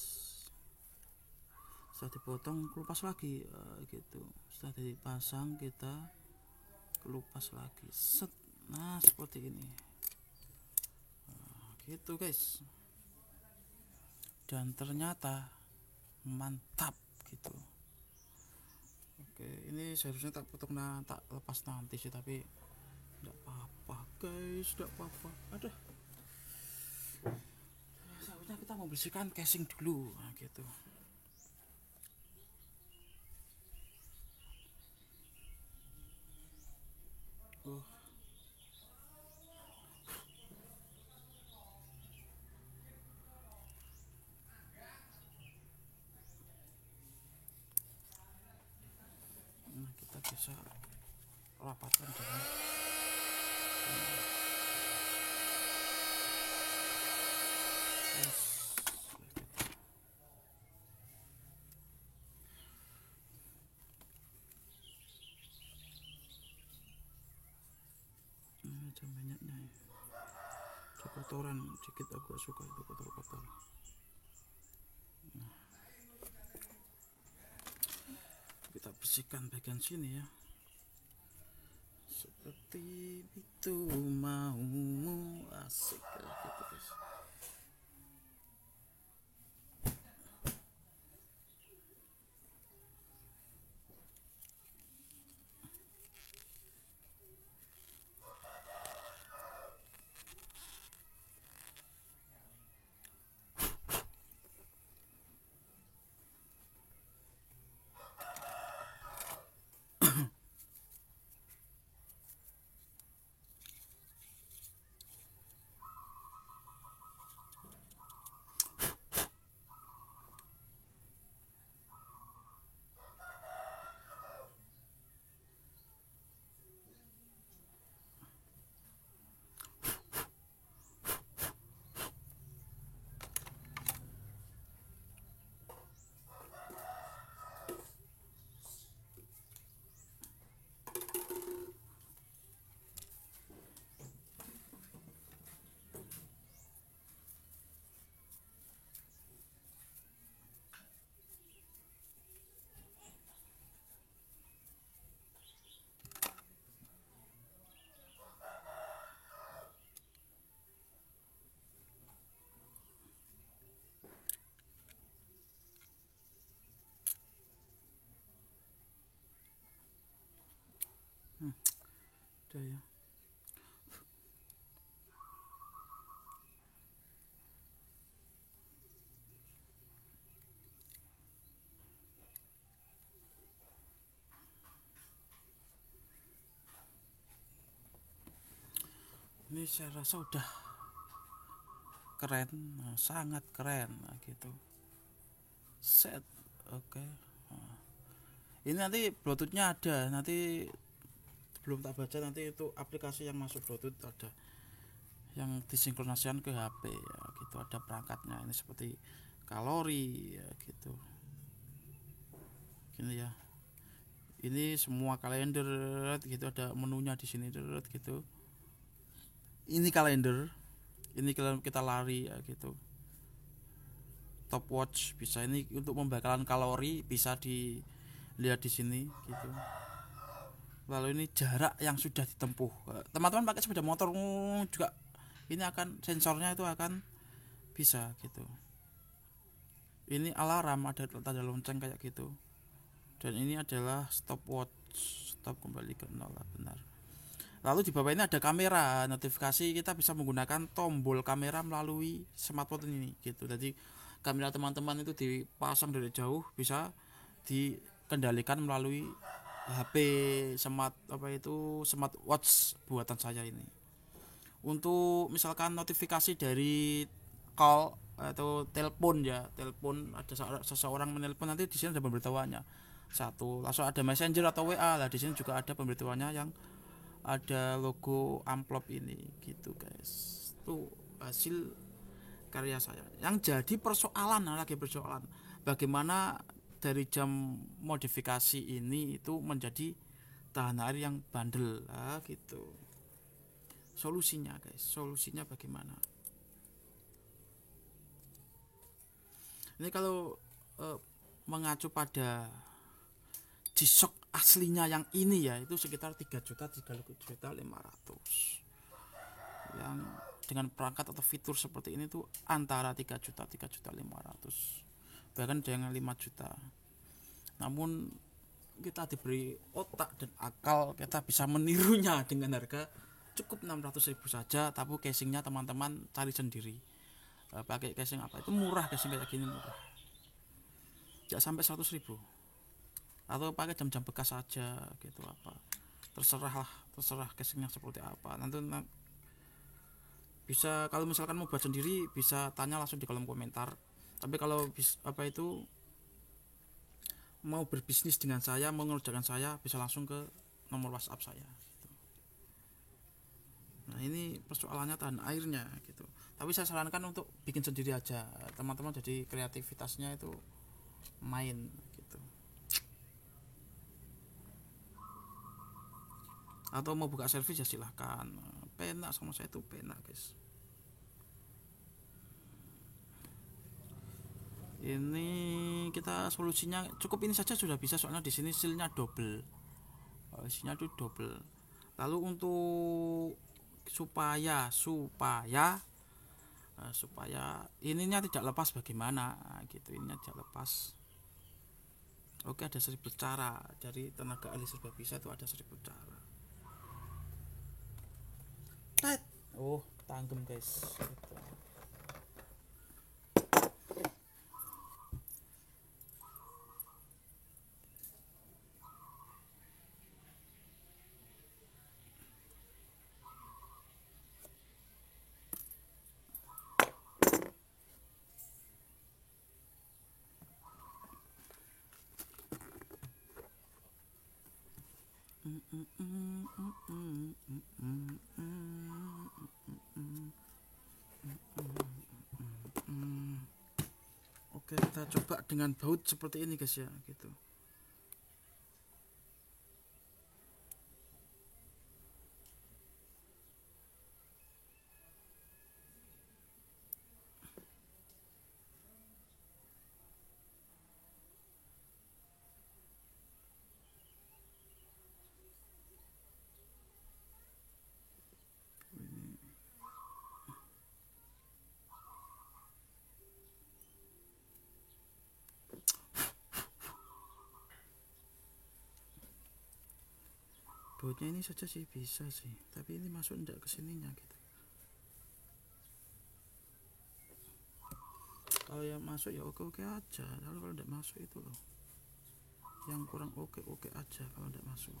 Setelah dipotong kelupas lagi gitu. Setelah dipasang kita kelupas lagi. Set. Nah, seperti ini. Nah, gitu guys. Dan ternyata mantap gitu. Oke, ini seharusnya tak potong, tak lepas nanti sih, tapi enggak apa-apa guys, enggak apa-apa. Aduh. Seharusnya kita membersihkan casing dulu, nah, gitu. Nah, kita bisa rapatkan dengan macam banyaknya ya. Kotoran dikit, aku gak suka itu kotor-kotor. Nah, kita bersihkan bagian sini ya, seperti itu maumu, asik ya, gitu guys. Udah ya. Ini saya rasa udah keren, nah, sangat keren, nah, gitu. Set, oke. Nah, ini nanti bluetoothnya ada, nanti belum tak baca, nanti itu aplikasi yang masuk bluetooth ada yang disinkronasikan ke HP ya, gitu. Ada perangkatnya ini seperti kalori ya, gitu. Gini ya. Ini semua kalender gitu, ada menunya di sini gitu. Ini kalender, ini kita lari ya, gitu. Top watch bisa, ini untuk pembakaran kalori bisa dilihat di sini gitu. Lalu ini jarak yang sudah ditempuh. Teman-teman pakai sepeda motor juga ini akan sensornya itu akan bisa gitu. Ini alarm, ada tanda lonceng kayak gitu. Dan ini adalah stopwatch, stop kembali ke nol, benar. Lalu di bawah ini ada kamera notifikasi, kita bisa menggunakan tombol kamera melalui smartphone ini gitu. Jadi kamera teman-teman itu dipasang dari jauh, bisa dikendalikan melalui HP smartwatch buatan saya ini. Untuk misalkan notifikasi dari call atau telepon ya, telepon ada seseorang menelpon, nanti di sini ada pemberitahuannya. Satu, langsung ada messenger atau WA lah, di sini juga ada pemberitahuannya yang ada logo amplop ini gitu guys. Itu hasil karya saya. Yang jadi persoalan, lagi persoalan bagaimana dari jam modifikasi ini itu menjadi tahan air yang bandel gitu. Solusinya guys, solusinya bagaimana? Ini kalau mengacu pada G-Shock aslinya yang ini ya, itu sekitar 3.500.000 yang dengan perangkat atau fitur seperti ini tuh antara 3 juta 3.500.000, bahkan dengan 5 juta. Namun kita diberi otak dan akal, kita bisa menirunya dengan harga cukup 600.000 saja. Tapi casingnya teman-teman cari sendiri, pakai casing apa, itu murah, casing kayak gini murah, tidak sampai 100.000. Atau pakai jam-jam bekas saja gitu, apa terserah casingnya seperti apa. Nanti bisa, kalau misalkan mau buat sendiri bisa tanya langsung di kolom komentar. Tapi kalau mau berbisnis dengan saya, mau mengerjakan saya, bisa langsung ke nomor WhatsApp saya gitu. Nah ini persoalannya tahan airnya gitu. Tapi saya sarankan untuk bikin sendiri aja teman-teman, jadi kreativitasnya itu main gitu. Atau mau buka servis ya silahkan, penak sama saya itu penak guys. Ini kita solusinya cukup ini saja sudah bisa, soalnya di sini sealnya double, isinya itu double. Lalu untuk supaya ininya tidak lepas bagaimana gitu, ininya tidak lepas. Oke, ada 1000 cara dari tenaga ahli serba bisa, itu ada 1000 cara. Oh tanggung guys gitu. Oke, kita coba dengan baut seperti ini guys ya gitu. Bautnya ini saja sih bisa sih, tapi ini masuk enggak ke sininya gitu. Kalau yang masuk ya oke-oke aja, kalau enggak masuk itu loh yang kurang oke aja kalau enggak masuk.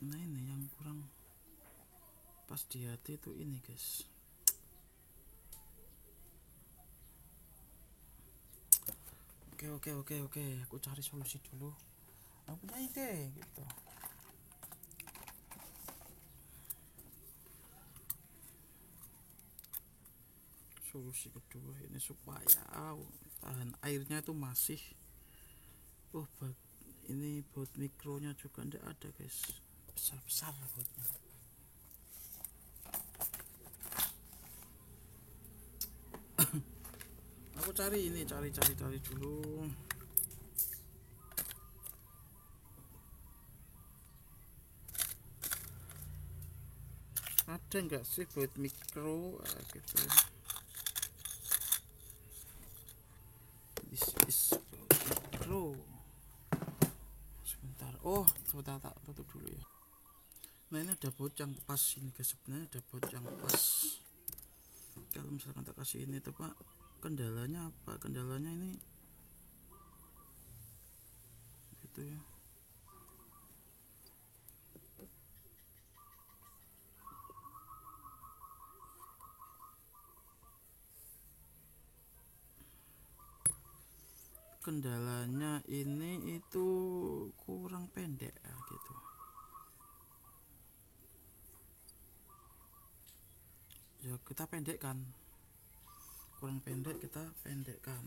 Nah ini yang kurang pas di hati itu ini guys. Oke, aku cari solusi dulu, aku punya ide gitu. solusi kedua ini supaya tahan airnya itu masih ini baut mikronya juga ndak ada guys, besar-besar bautnya. Aku cari dulu. Ada nggak sih baut mikro gitu. This is baut mikro. Sebentar tak tutup dulu ya. Nah ini ada baut yang pas ini guys, sebenarnya ada baut yang pas. Kalau misalkan tak kasih ini tuh Pak, kendalanya apa? Kendalanya ini gitu ya. Kendalanya ini itu kurang pendek ya, gitu. Ya kita pendekkan, kurang pendek kita pendekkan.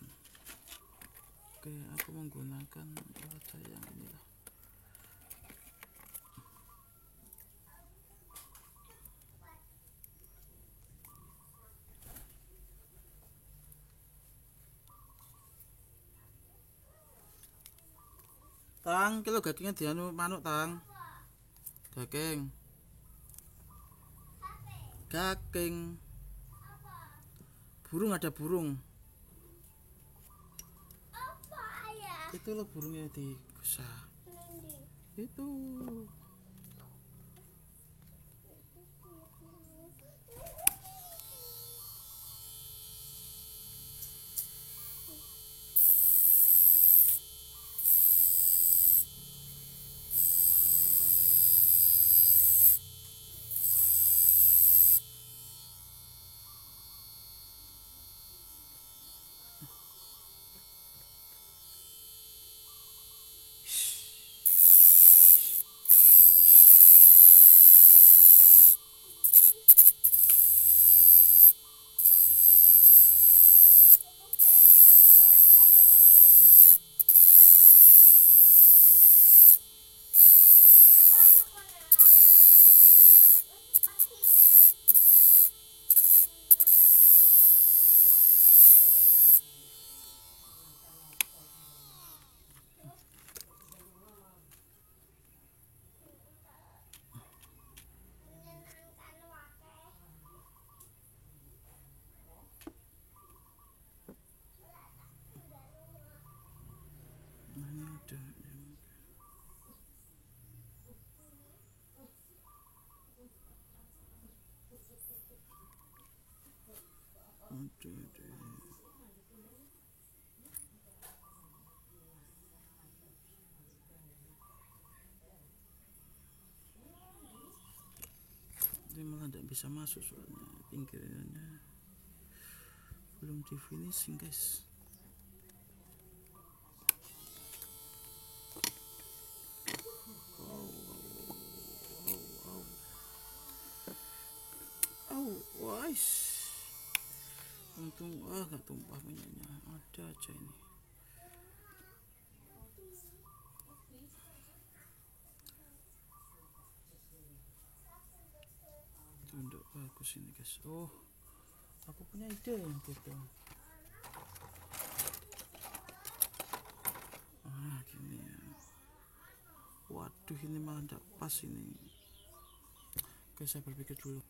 Oke, aku menggunakan wadah yang inilah. Tang, kilo gagingnya dianu manuk tang. Gaging. Burung, ada burung. Itu loh burungnya digusah. Itu. Nah, ini ada yang ini malah tidak bisa masuk soalnya pinggirannya belum di finishing guys. Wais, untung gak tumpah minyaknya, ada aja ini. Itu enggak bagus ini guys. Aku punya ide gitu. Gini ya. Waduh, ini malah enggak pas ini. Oke, saya berpikir dulu.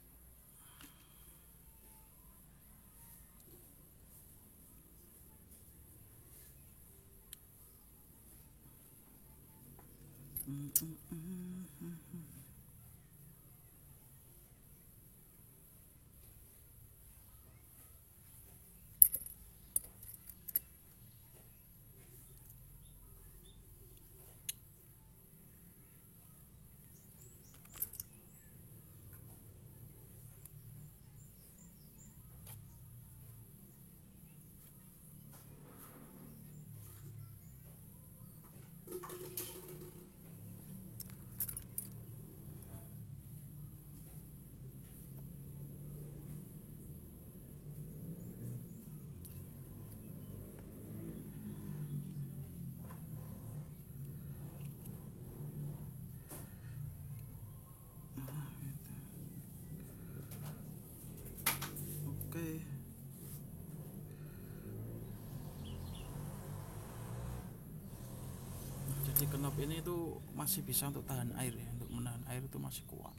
si kenop ini tuh masih bisa untuk tahan air ya, untuk menahan air itu masih kuat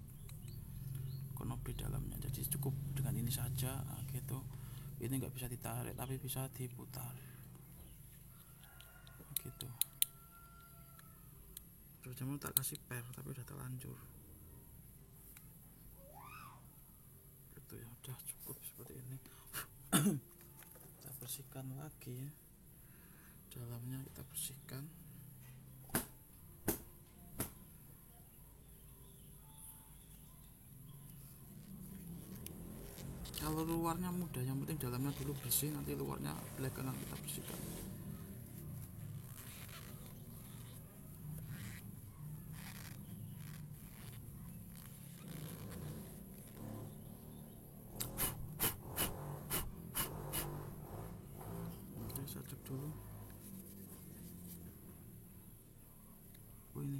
kenop di dalamnya. Jadi cukup dengan ini saja gitu. Ini nggak bisa ditarik tapi bisa diputar gitu. Terus jamu tak kasih per tapi udah terlanjur gitu ya. Udah cukup seperti ini. Kita bersihkan lagi ya, dalamnya kita bersihkan. Kalau luarnya mudah, yang penting dalamnya dulu bersih, nanti luarnya belakangan kita bersihkan. Oke, saya cek dulu. Oh ini.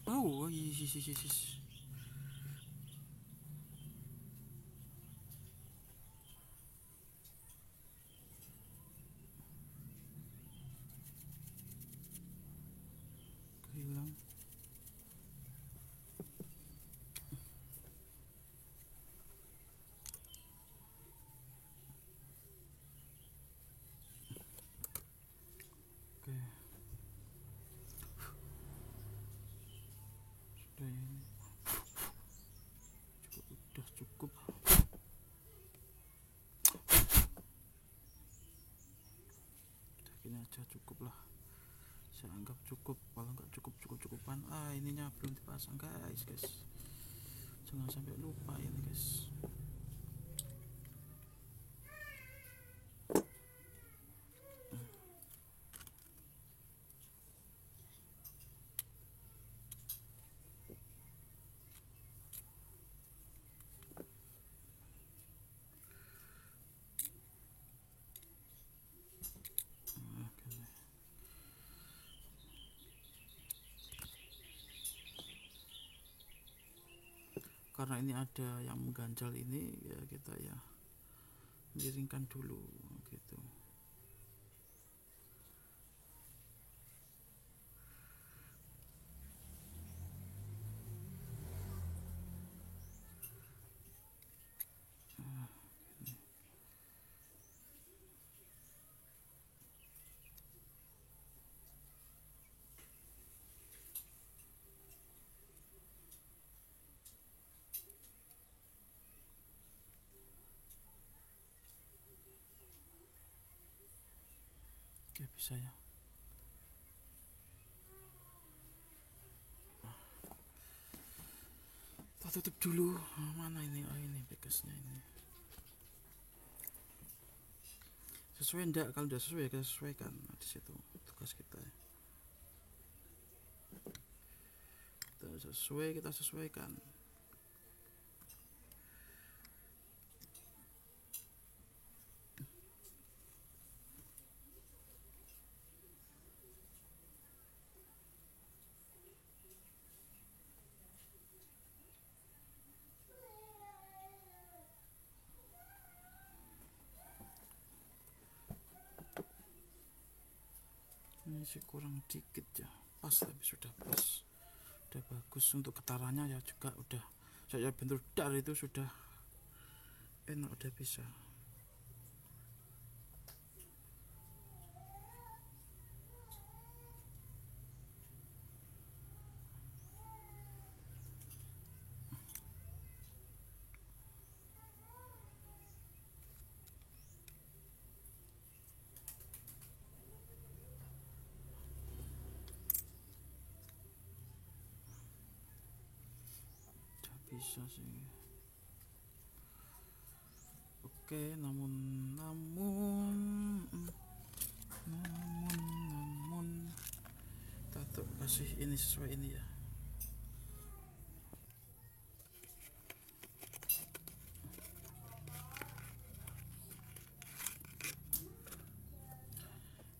Oh, yes. Hilang. Oke. Sudah ini. Udah cukup. Udah gini aja cukup lah. Saya anggap cukup. Kalau nggak cukupan, ininya belum dipasang guys. Jangan sampai lupa ini guys. Karena ini ada yang mengganjal ini ya, kita ya miringkan dulu gitu. Oke, bisa ya. Kita tutup dulu. Mana ini? Oh ini bekasnya ini. Sesuai enggak? Kalau udah sesuai kita sesuaikan. Nah, di situ tugas kita ya. Kita sesuaikan. Ini sih kurang dikit ya, pas tapi sudah pas, udah bagus. Untuk getarannya ya juga udah saya bentuk dar itu sudah enak, udah bisa. Bisa sih. Oke, namun kita tuh kasih ini sesuai ini ya.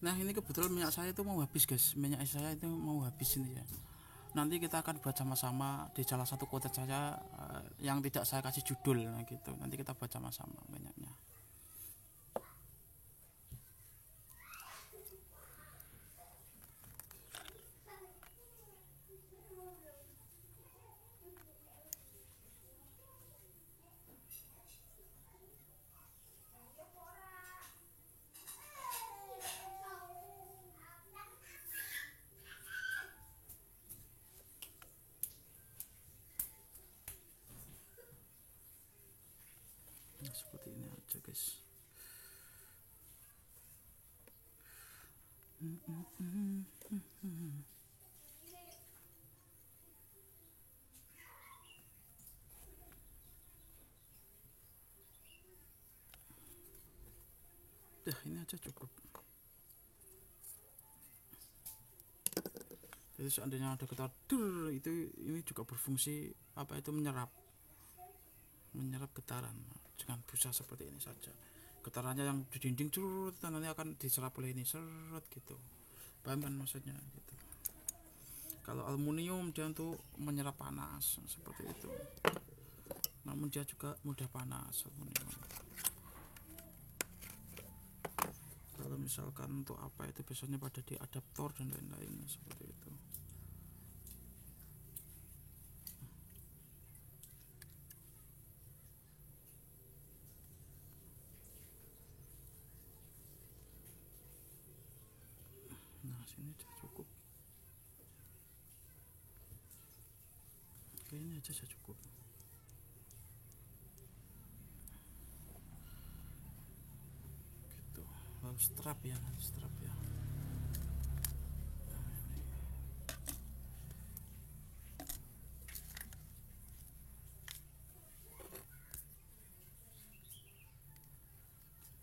Nah ini kebetulan minyak saya itu mau habis guys, minyak saya itu mau habis ini ya. Nanti kita akan buat sama-sama di salah satu konten saya yang tidak saya kasih judul nah gitu. Nanti kita buat sama-sama minyaknya. Seperti ini aja guys. Dah ini aja cukup. Jadi seandainya ada getar itu ini juga berfungsi apa itu menyerap getaran dengan busa seperti ini saja. Getarannya yang di dinding curut nanti akan diserap oleh ini seret gitu. Paham kan maksudnya gitu. Kalau aluminium dia untuk menyerap panas seperti itu. Namun dia juga mudah panas aluminium. Kalau misalkan untuk apa itu biasanya pada di adaptor dan lain-lain seperti itu. Nah sini sudah cukup. Oke, ini aja sudah cukup. Gitu. Lalu strap ya.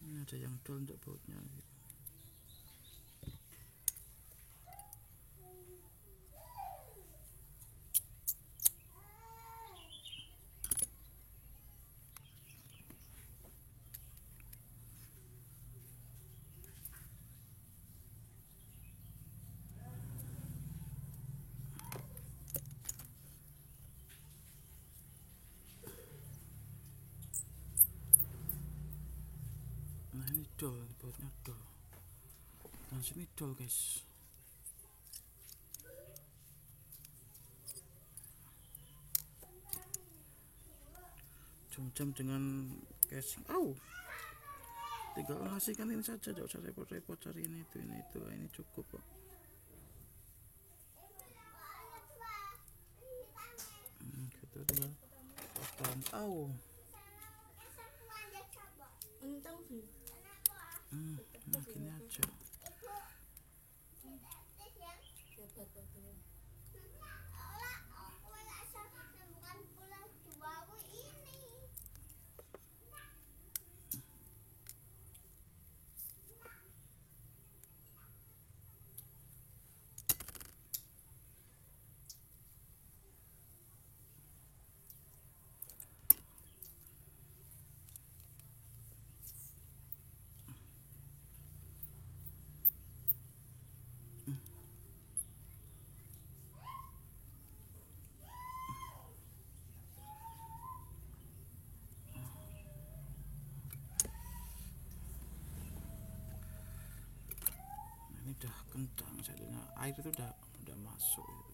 Ini ada yang dol untuk bautnya gitu. Nah ini dol, bautnya dol. Dan sini dol guys. Jam dengan casing. Tinggal ngasihkan ini saja, tidak usah repot-repot cari ini itu. Ini cukup kok. Gitu tinggal pasang. Nah gini aja. Ini udah kencang jadinya, air itu udah masuk gitu.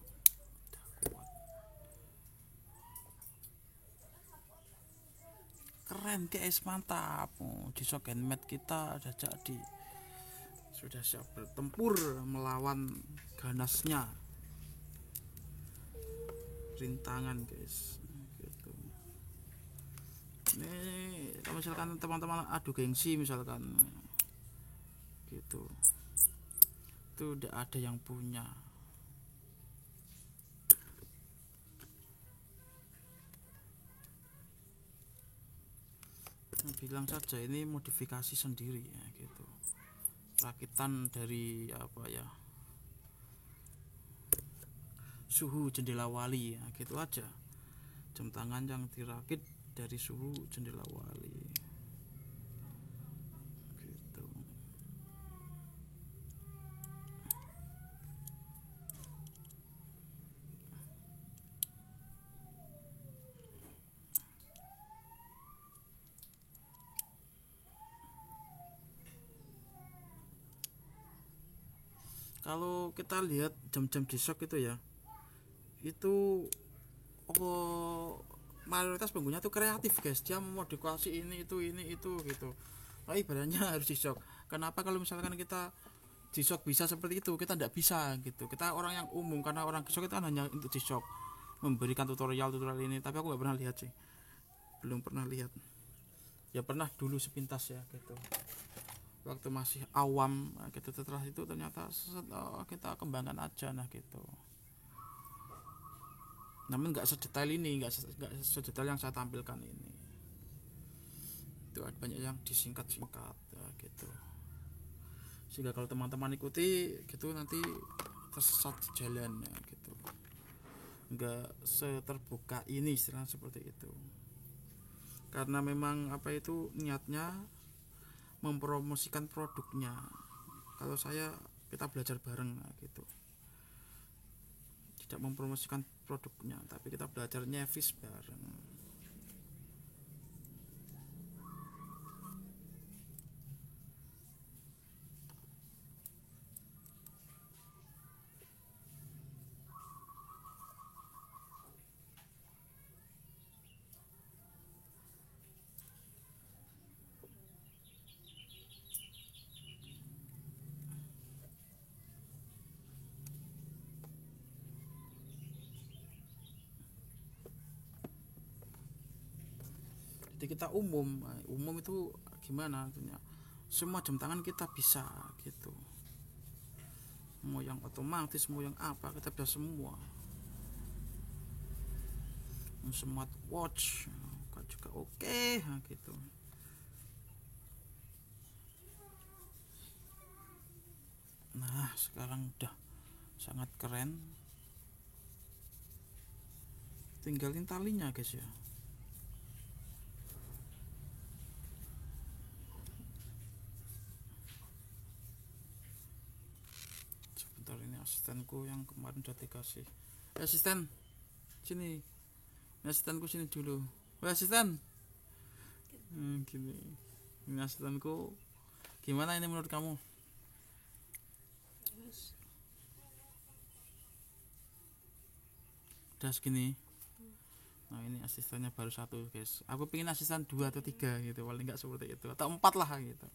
Udah kuat. Keren guys, mantap. Jisok handmade kita udah jadi. Sudah siap bertempur melawan ganasnya rintangan guys gitu. Ini kalau misalkan teman-teman adu gengsi misalkan gitu, itu udah ada yang punya. bilang saja ini modifikasi sendiri ya gitu, rakitan dari apa ya, suhu jendela wali ya gitu aja, jam tangan yang dirakit dari suhu jendela wali gitu. Kalau kita lihat jam-jam G-Shock itu ya, itu oh, mayoritas pengguna tuh kreatif guys, dia memodifikasi ini itu gitu. Nah, ibaratnya harus G-Shock. Kenapa kalau misalkan kita G-Shock bisa seperti itu, kita tidak bisa gitu. Kita orang yang umum, karena orang G-Shock itu kan hanya untuk G-Shock, memberikan tutorial ini, tapi aku nggak pernah lihat sih, belum pernah lihat. Ya pernah dulu sepintas ya gitu, waktu masih awam gitu. Setelah itu ternyata kita kembangkan aja nah gitu. Namun nggak sedetail ini, nggak sedetail yang saya tampilkan ini. Itu ada banyak yang disingkat-singkat ya, gitu. Sehingga kalau teman-teman ikuti gitu nanti tersesat di jalan ya, gitu. Nggak seterbuka ini istilah seperti itu. Karena memang apa itu niatnya mempromosikan produknya. Kalau saya kita belajar bareng gitu, tidak mempromosikan produknya tapi kita belajar nyevis bareng. Jadi kita umum itu gimana artinya, semua jam tangan kita bisa gitu, mau yang otomatis mau yang apa kita bisa semua. Smart watch kan juga oke gitu. Nah sekarang udah sangat keren, tinggalin talinya guys ya. Sebentar, ini asistenku yang kemarin udah dikasih. Asisten sini, asistenku sini dulu. Asisten gini, ini asistenku. Gimana ini menurut kamu? Udah segini. Nah ini asistennya baru satu guys, aku pengen asisten 2 atau 3 gitu, paling nggak seperti itu, atau 4 lah gitu.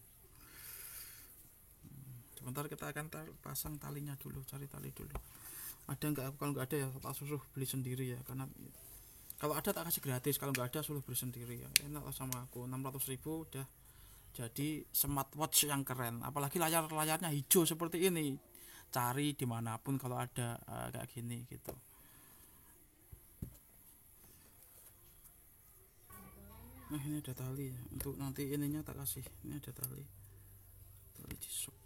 Sebentar kita akan pasang talinya dulu, cari tali dulu. Ada nggak? Kalau nggak ada ya tak suruh beli sendiri ya, karena kalau ada tak kasih gratis, kalau nggak ada suruh beli sendiri ya. Enak lah sama aku, 600.000 udah jadi smartwatch yang keren. Apalagi layarnya hijau seperti ini, cari dimanapun kalau ada kayak gini gitu. Nah ini ada tali ya, untuk nanti ininya tak kasih. Ini ada tali G-Shock.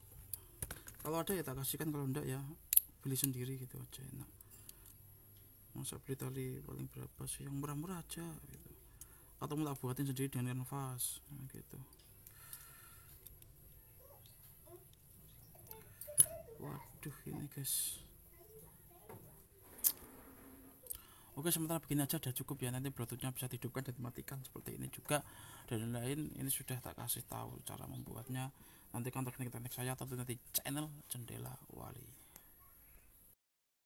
Kalau ada ya tak kasihkan, kalau enggak ya beli sendiri gitu aja, enak. Masa beli tali paling berapa sih, yang murah-murah aja gitu, atau mau tak buatin sendiri dengan kanvas gitu. Waduh ini guys. Oke sementara begini aja udah cukup ya, nanti bluetoothnya bisa dihidupkan dan dimatikan seperti ini juga, dan lain-lain ini sudah tak kasih tahu cara membuatnya. Nanti kontak teknik saya atau nanti channel Jendela Wali.